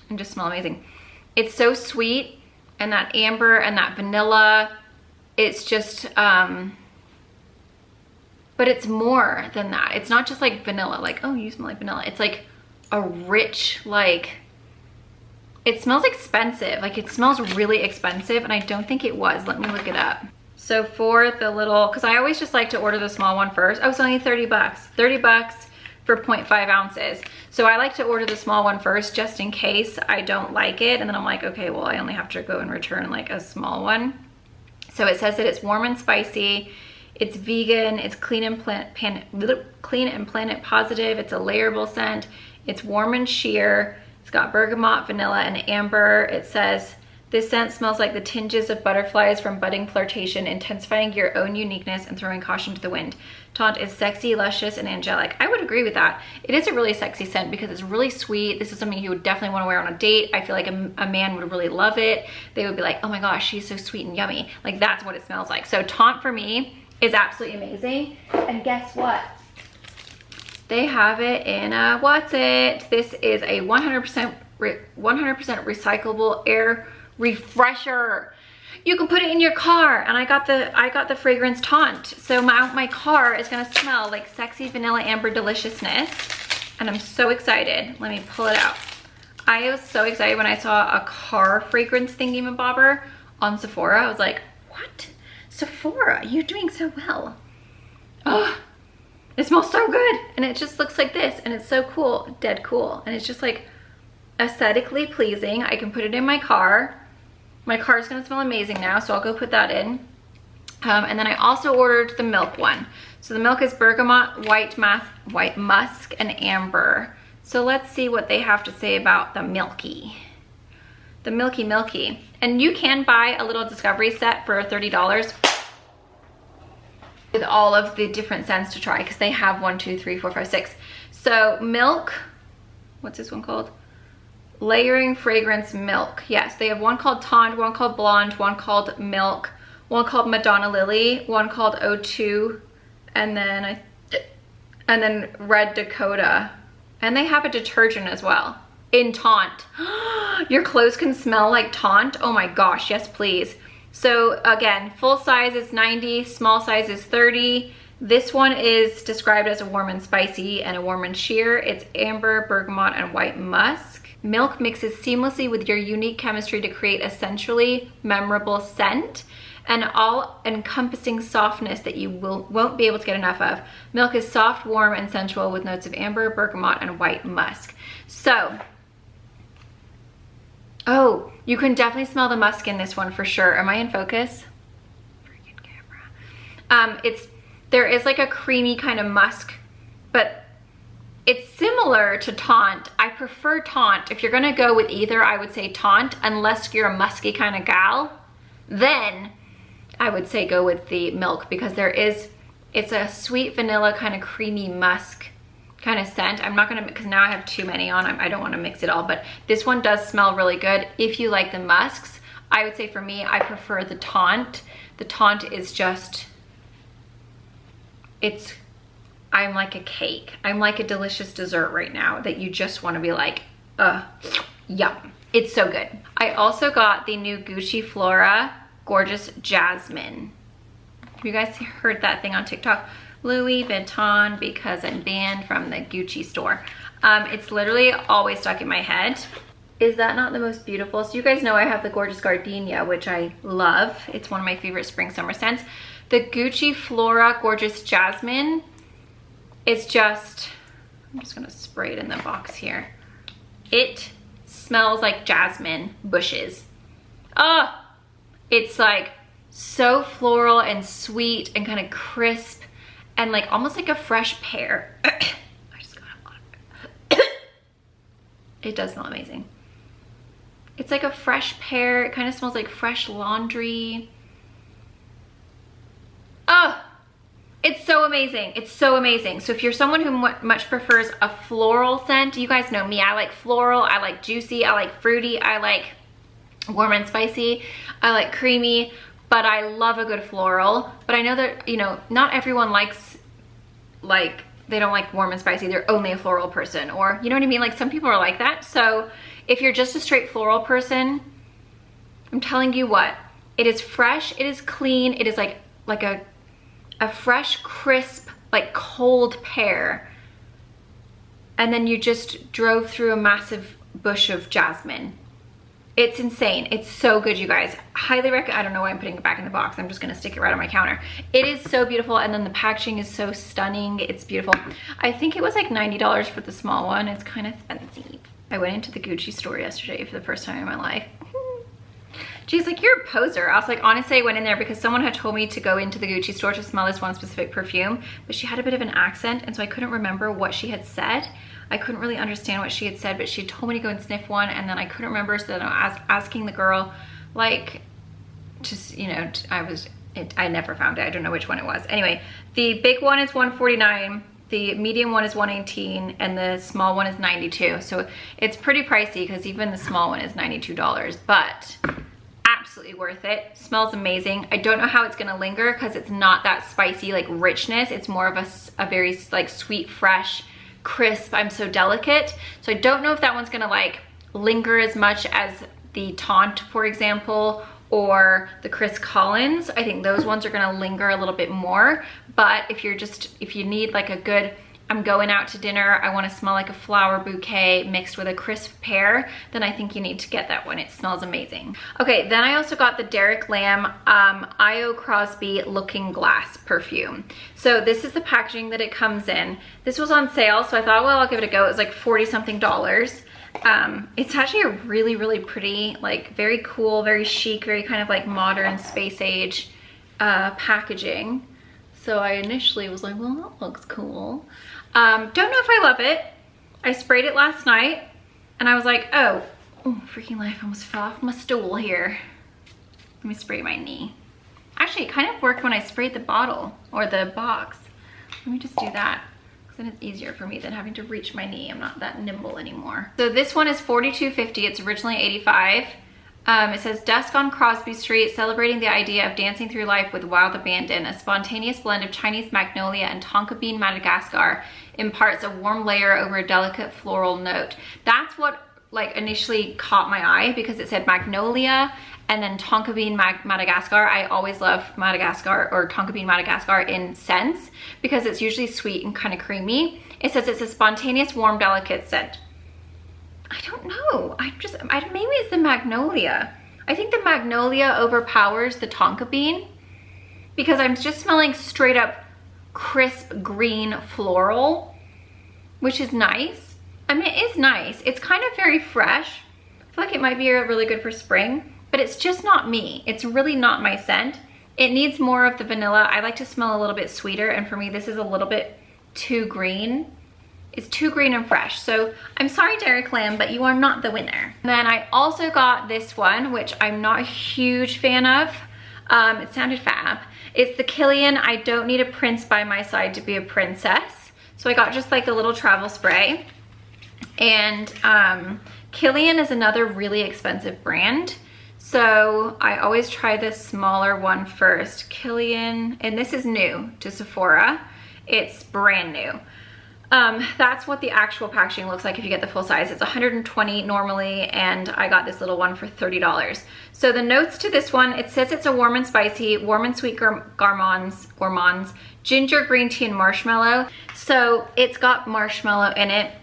A: and just smell amazing. It's so sweet, and that amber and that vanilla, it's just, but it's more than that. It's not just like vanilla, like, oh, you smell like vanilla. It's like a rich, like, it smells expensive. Like, it smells really expensive, and I don't think it was. Let me look it up. So for the little, because I always just like to order the small one first. Oh, it's only 30 bucks. 30 bucks for 0.5 ounces. So I like to order the small one first just in case I don't like it. And then I'm like, okay, well, I only have to go and return like a small one. So it says that it's warm and spicy. It's vegan. It's clean and planet positive. It's a layerable scent. It's warm and sheer. It's got bergamot, vanilla, and amber. It says, this scent smells like the tinges of butterflies from budding flirtation, intensifying your own uniqueness and throwing caution to the wind. Taunt is sexy, luscious, and angelic. I would agree with that. It is a really sexy scent because it's really sweet. This is something you would definitely want to wear on a date. I feel like a man would really love it. They would be like, oh my gosh, she's so sweet and yummy. Like, that's what it smells like. So Taunt for me is absolutely amazing. And guess what? They have it in a, what's it? This is a 100% recyclable air refresher. You can put it in your car, and I got the fragrance Taunt. So my car is gonna smell like sexy vanilla amber deliciousness, and I'm so excited. Let me pull it out. I was so excited when I saw a car fragrance thingy-mabobber on Sephora. I was like, what? Sephora, you're doing so well. Oh, it smells so good, and it just looks like this, and it's so cool, dead cool, and it's just like aesthetically pleasing. I can put it in my car. My car is gonna smell amazing now, so I'll go put that in. And then I also ordered the milk one. So the milk is bergamot, white musk, and amber. So let's see what they have to say about the milky. The milky. And you can buy a little discovery set for $30 with all of the different scents to try, because they have 1, 2, 3, 4, 5, 6. So milk, what's this one called? Layering fragrance milk. Yes, they have one called Taunt, one called Blonde, one called Milk, one called Madonna Lily, one called O2, and then Red Dakota. And they have a detergent as well in Taunt. Your clothes can smell like Taunt. Oh my gosh, yes please. So again, full size is 90, small size is 30. This one is described as a warm and spicy and a warm and sheer. It's amber, bergamot, and white musk. Milk mixes seamlessly with your unique chemistry to create a sensually memorable scent. an all-encompassing softness that you won't be able to get enough of. Milk is soft, warm, and sensual with notes of amber, bergamot, and white musk. So, oh, you can definitely smell the musk in this one for sure. Am I in focus? Freaking camera. There is like a creamy kind of musk, but it's similar to Taunt. I prefer Taunt. If you're gonna go with either, I would say Taunt, unless you're a musky kind of gal. Then I would say go with the Milk, because it's a sweet vanilla kind of creamy musk kind of scent. I'm not gonna, because now I have too many on, I don't wanna mix it all, but this one does smell really good. If you like the musks, I would say for me, I prefer the Taunt. The Taunt is just, I'm like a cake. I'm like a delicious dessert right now that you just wanna be like, yum. It's so good. I also got the new Gucci Flora Gorgeous Jasmine. Have you guys heard that thing on TikTok? Louis Vuitton because I'm banned from the Gucci store. It's literally always stuck in my head. Is that not the most beautiful? So you guys know I have the Gorgeous Gardenia, which I love. It's one of my favorite spring summer scents. The Gucci Flora Gorgeous Jasmine, it's just, I'm just gonna spray it in the box here. It smells like jasmine bushes. Oh, it's like so floral and sweet and kind of crisp and like almost like a fresh pear. I just got a lot of it. It does smell amazing. It's like a fresh pear. It kind of smells like fresh laundry. Oh, it's so amazing. It's so amazing. So if you're someone who much prefers a floral scent, you guys know me. I like floral, I like juicy, I like fruity, I like warm and spicy, I like creamy, but I love a good floral. But I know that, you know, not everyone likes, like, they don't like warm and spicy. They're only a floral person, or, you know what I mean? Like, some people are like that. So if you're just a straight floral person, I'm telling you what, it is fresh, it is clean, it is like a fresh, crisp, like cold pear. And then you just drove through a massive bush of jasmine. It's insane. It's so good, you guys. Highly recommend. I don't know why I'm putting it back in the box. I'm just gonna stick it right on my counter. It is so beautiful, and then the packaging is so stunning. It's beautiful. I think it was like $90 for the small one. It's kind of expensive. I went into the Gucci store yesterday for the first time in my life. She's like, you're a poser. I was like, honestly, I went in there because someone had told me to go into the Gucci store to smell this one specific perfume, but she had a bit of an accent, and so I couldn't remember what she had said. I couldn't really understand what she had said, but she had told me to go and sniff one, and then I couldn't remember, so then I was asking the girl, like, just, you know, I never found it. I don't know which one it was. Anyway, the big one is $149, the medium one is $118, and the small one is $92. So it's pretty pricey because even the small one is $92, but absolutely worth it. Smells amazing. I don't know how it's gonna linger because it's not that spicy, like richness. It's more of a very like sweet, fresh, crisp. I'm so delicate. So I don't know if that one's gonna like linger as much as the Taunt, for example, or the Chris Collins. I think those ones are gonna linger a little bit more. But if you need like a good, I'm going out to dinner, I want to smell like a flower bouquet mixed with a crisp pear, then I think you need to get that one. It smells amazing. Okay, then I also got the Derek Lam I.O. Crosby Looking Glass perfume. So this is the packaging that it comes in. This was on sale, so I thought, well, I'll give it a go. It was like 40 something dollars. It's actually a really, really pretty, like very cool, very chic, very kind of like modern space age packaging. So I initially was like, well, that looks cool. Don't know if I love it. I sprayed it last night and I was like, oh, freaking life, I almost fell off my stool here. Let me spray my knee. Actually, it kind of worked when I sprayed the bottle or the box. Let me just do that, because then it's easier for me than having to reach my knee. I'm not that nimble anymore. So this one is $42.50. It's originally $85. It says, Dusk on Crosby Street, celebrating the idea of dancing through life with wild abandon. A spontaneous blend of Chinese magnolia and tonka bean Madagascar imparts a warm layer over a delicate floral note. That's what like initially caught my eye, because it said magnolia and then tonka bean Madagascar. I always love Madagascar or tonka bean Madagascar in scents because it's usually sweet and kind of creamy. It says it's a spontaneous, warm, delicate scent. I don't know. Maybe it's the magnolia. I think the Magnolia overpowers the Tonka Bean because I'm just smelling straight up crisp green floral, which is nice. I mean, it is nice. It's kind of very fresh. I feel like it might be really good for spring, but it's just not me. It's really not my scent. It needs more of the vanilla. I like to smell a little bit sweeter, and for me, this is a little bit too green. It's too green and fresh. So I'm sorry, Dairy Clam, but you are not the winner. And then I also got this one, which I'm not a huge fan of. It sounded fab. It's the Kilian I Don't Need a Prince by My Side to Be a Princess. So I got just like a little travel spray. And Kilian is another really expensive brand. So I always try this smaller one first. Kilian, and this is new to Sephora. It's brand new. That's what the actual packaging looks like if you get the full size. It's $120 normally, and I got this little one for $30. So the notes to this one, it says it's a warm and spicy, warm and sweet gourmands, ginger, green tea, and marshmallow. So it's got marshmallow in it.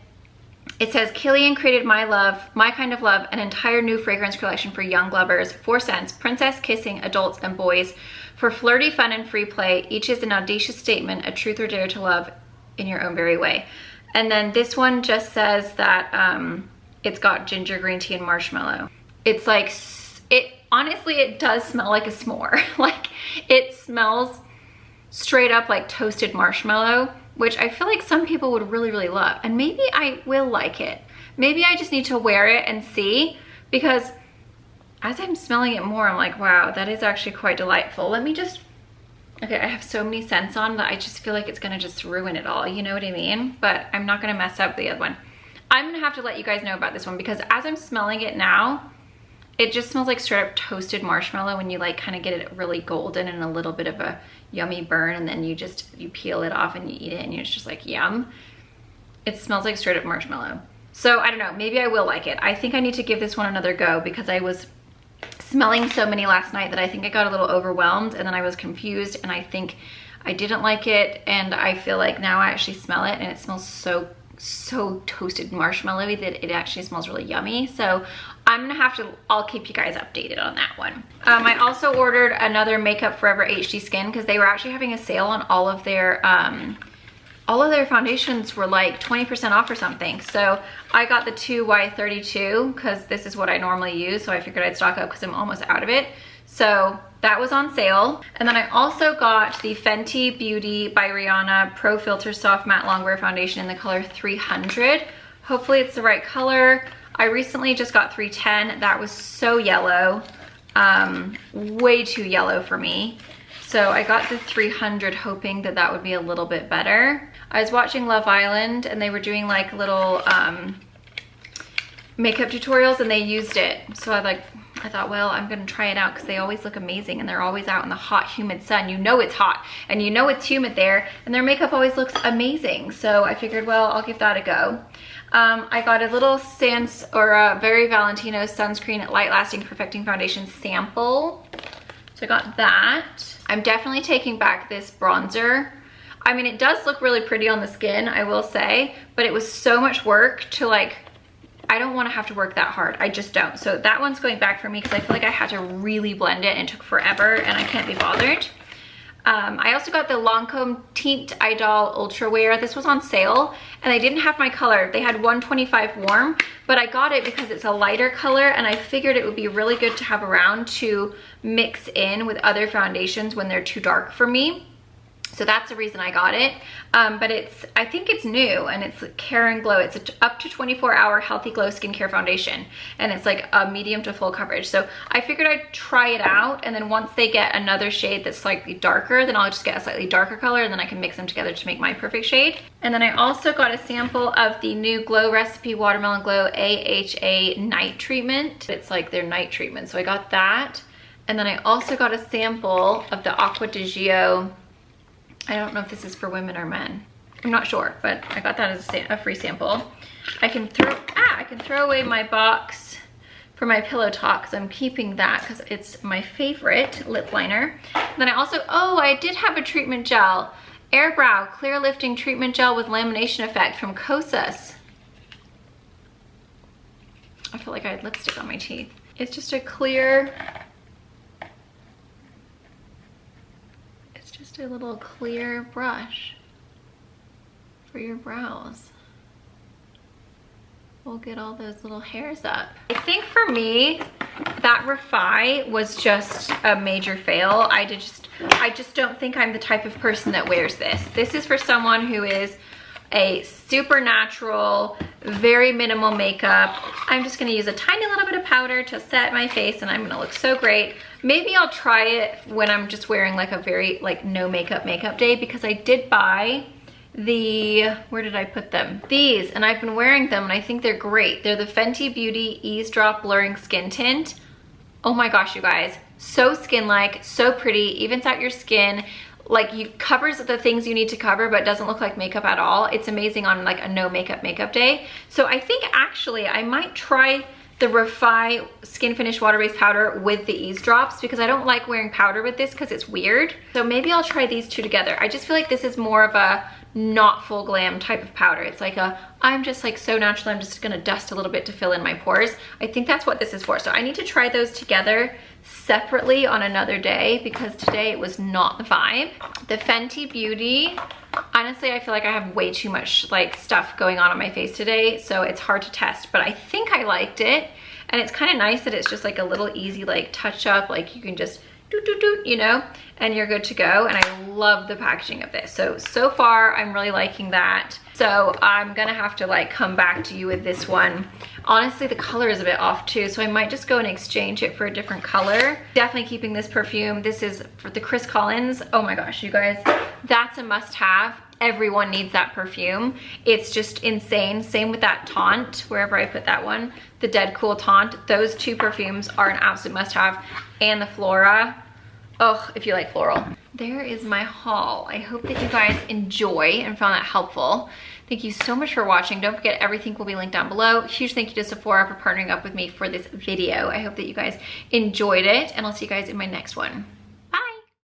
A: It says, Kilian created my love, my kind of love, an entire new fragrance collection for young lovers, 4 scents, princess kissing, adults and boys. For flirty fun and free play, each is an audacious statement, a truth or dare to love in your own very way. And then this one just says that it's got ginger, green tea, and marshmallow. It's like, honestly, it does smell like a s'more. Like, it smells straight up like toasted marshmallow, which I feel like some people would really, really love. And maybe I will like it. Maybe I just need to wear it and see, because as I'm smelling it more, I'm like, wow, that is actually quite delightful. Let me just, okay, I have so many scents on that I just feel like it's gonna just ruin it all, you know what I mean? But I'm not gonna mess up the other one. I'm gonna have to let you guys know about this one, because as I'm smelling it now, it just smells like straight up toasted marshmallow when you like kind of get it really golden and a little bit of a yummy burn, and then you peel it off and you eat it and it's just like yum. It smells like straight up marshmallow. So I don't know, maybe I will like it. I think I need to give this one another go, because I was smelling so many last night that I think I got a little overwhelmed, and then I was confused, and I think I didn't like it, and I feel like now I actually smell it and it smells so toasted marshmallowy that it actually smells really yummy. So I'm gonna have to, I'll keep you guys updated on that one. I also ordered another Makeup Forever HD Skin, because they were actually having a sale on all of their foundations were like 20% off or something. So I got the 2Y32 because this is what I normally use. So I figured I'd stock up because I'm almost out of it. So that was on sale. And then I also got the Fenty Beauty by Rihanna Pro Filter Soft Matte Longwear Foundation in the color 300. Hopefully it's the right color. I recently just got 310. That was so yellow, way too yellow for me. So I got the 300 hoping that that would be a little bit better. I was watching Love Island and they were doing like little makeup tutorials and they used it. So I thought, well, I'm gonna try it out because they always look amazing and they're always out in the hot, humid sun. You know it's hot and you know it's humid there, and their makeup always looks amazing. So I figured, well, I'll give that a go. I got a little Very Valentino Sunscreen Light Lasting Perfecting Foundation sample. So I got that. I'm definitely taking back this bronzer. I mean, it does look really pretty on the skin, I will say, but it was so much work to like, I don't want to have to work that hard. I just don't. So that one's going back for me because I feel like I had to really blend it and it took forever and I can't be bothered. I also got the Lancome Tint Idol Ultra Wear. This was on sale and they didn't have my color. They had 125 warm, but I got it because it's a lighter color and I figured it would be really good to have around to mix in with other foundations when they're too dark for me. So that's the reason I got it. But I think it's new and it's Care and Glow. It's up to 24-hour healthy glow skincare foundation. And it's like a medium to full coverage. So I figured I'd try it out. And then once they get another shade that's slightly darker, then I'll just get a slightly darker color and then I can mix them together to make my perfect shade. And then I also got a sample of the new Glow Recipe Watermelon Glow AHA Night Treatment. It's like their night treatment. So I got that. And then I also got a sample of the Aqua di Gio. I don't know if this is for women or men. I'm not sure, but I got that as a free sample. I can throw away my box for my pillow talk because I'm keeping that because it's my favorite lip liner. Then I also, I did have a treatment gel. Air Brow Clear Lifting Treatment Gel with Lamination Effect from Kosas. I feel like I had lipstick on my teeth. It's just a clear, it's just a little clear brush for your brows. We'll get all those little hairs up. I think for me, that Refi was just a major fail. I just don't think I'm the type of person that wears this. This is for someone who is a super natural, very minimal makeup. I'm just gonna use a tiny little bit of powder to set my face and I'm gonna look so great. Maybe I'll try it when I'm just wearing like a very like no makeup day, because I did buy the, where did I put them? These, and I've been wearing them and I think they're great. They're the Fenty Beauty Ease Drop Blurring Skin Tint. Oh my gosh, you guys, so skin-like, so pretty, evens out your skin, like you covers the things you need to cover but doesn't look like makeup at all. It's amazing on like a no makeup day. So I think actually I might try the Refi Skin Finish Water-Based Powder with the Ease Drops, because I don't like wearing powder with this because it's weird. So maybe I'll try these two together. I just feel like this is more of a not full glam type of powder. It's like a, I'm just like so natural, I'm just gonna dust a little bit to fill in my pores. I think that's what this is for. So I need to try those together separately on another day, because today it was not the vibe. The Fenty Beauty, honestly, I feel like I have way too much like stuff going on my face today, so it's hard to test, but I think I liked it. And it's kind of nice that it's just like a little easy like touch up, like you can just doot, doot, doot, you know, and you're good to go. And I love the packaging of this. So far I'm really liking that. So I'm gonna have to like come back to you with this one. Honestly, the color is a bit off too, so I might just go and exchange it for a different color. Definitely keeping this perfume. This is for the Chris Collins. Oh my gosh, you guys, that's a must have. Everyone needs that perfume. It's just insane. Same with that Taunt, wherever I put that one, the Dead Cool Taunt. Those two perfumes are an absolute must have. And the Flora. Oh, if you like floral. There is my haul. I hope that you guys enjoy and found that helpful. Thank you so much for watching. Don't forget, everything will be linked down below. Huge thank you to Sephora for partnering up with me for this video. I hope that you guys enjoyed it, and I'll see you guys in my next one.